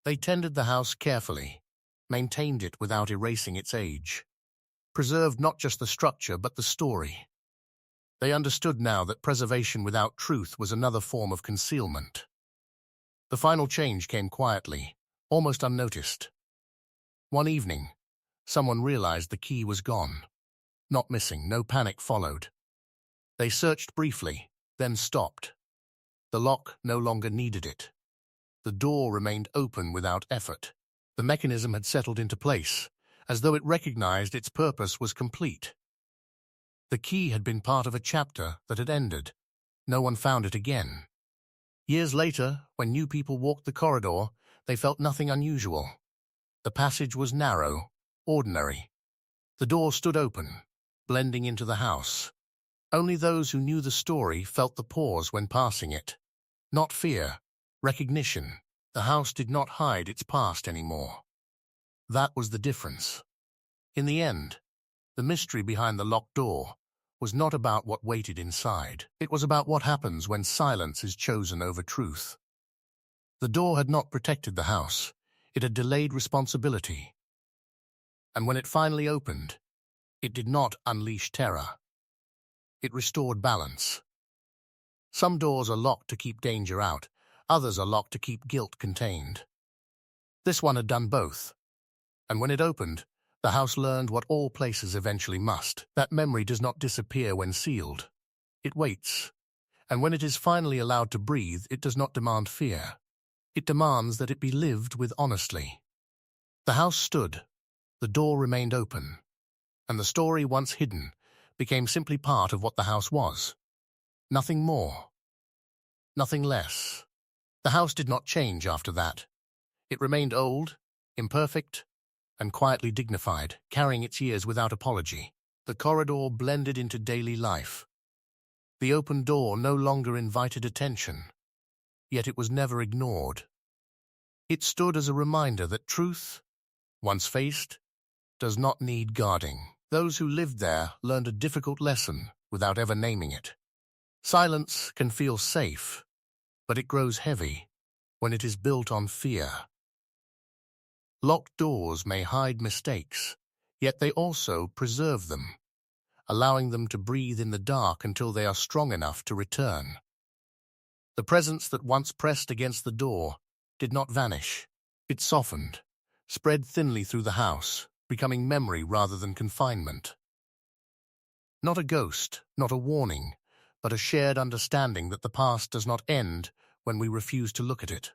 They tended the house carefully, maintained it without erasing its age, preserved not just the structure but the story. They understood now that preservation without truth was another form of concealment. The final change came quietly, almost unnoticed. One evening, someone realized the key was gone. Not missing, no panic followed. They searched briefly, then stopped. The lock no longer needed it. The door remained open without effort. The mechanism had settled into place, as though it recognized its purpose was complete. The key had been part of a chapter that had ended. No one found it again. Years later, when new people walked the corridor, they felt nothing unusual. The passage was narrow, ordinary. The door stood open, blending into the house. Only those who knew the story felt the pause when passing it. Not fear, recognition. The house did not hide its past anymore. That was the difference. In the end, the mystery behind the locked door was not about what waited inside. It was about what happens when silence is chosen over truth. The door had not protected the house. It had delayed responsibility. And when it finally opened, it did not unleash terror. It restored balance. Some doors are locked to keep danger out, others are locked to keep guilt contained. This one had done both, and when it opened, the house learned what all places eventually must. That memory does not disappear when sealed. It waits, and when it is finally allowed to breathe, it does not demand fear. It demands that it be lived with honestly. The house stood, the door remained open, and the story once hidden became simply part of what the house was. Nothing more. Nothing less. The house did not change after that. It remained old, imperfect, and quietly dignified, carrying its years without apology. The corridor blended into daily life. The open door no longer invited attention, yet it was never ignored. It stood as a reminder that truth, once faced, does not need guarding. Those who lived there learned a difficult lesson without ever naming it. Silence can feel safe, but it grows heavy when it is built on fear. Locked doors may hide mistakes, yet they also preserve them, allowing them to breathe in the dark until they are strong enough to return. The presence that once pressed against the door did not vanish. It softened, spread thinly through the house, becoming memory rather than confinement. Not a ghost, not a warning, but a shared understanding that the past does not end when we refuse to look at it.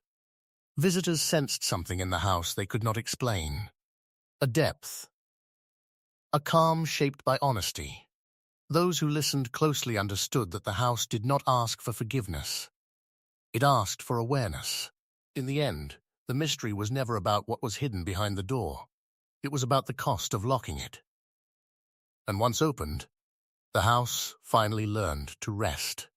Visitors sensed something in the house they could not explain. A depth. A calm shaped by honesty. Those who listened closely understood that the house did not ask for forgiveness. It asked for awareness. In the end, the mystery was never about what was hidden behind the door. It was about the cost of locking it. And once opened, the house finally learned to rest.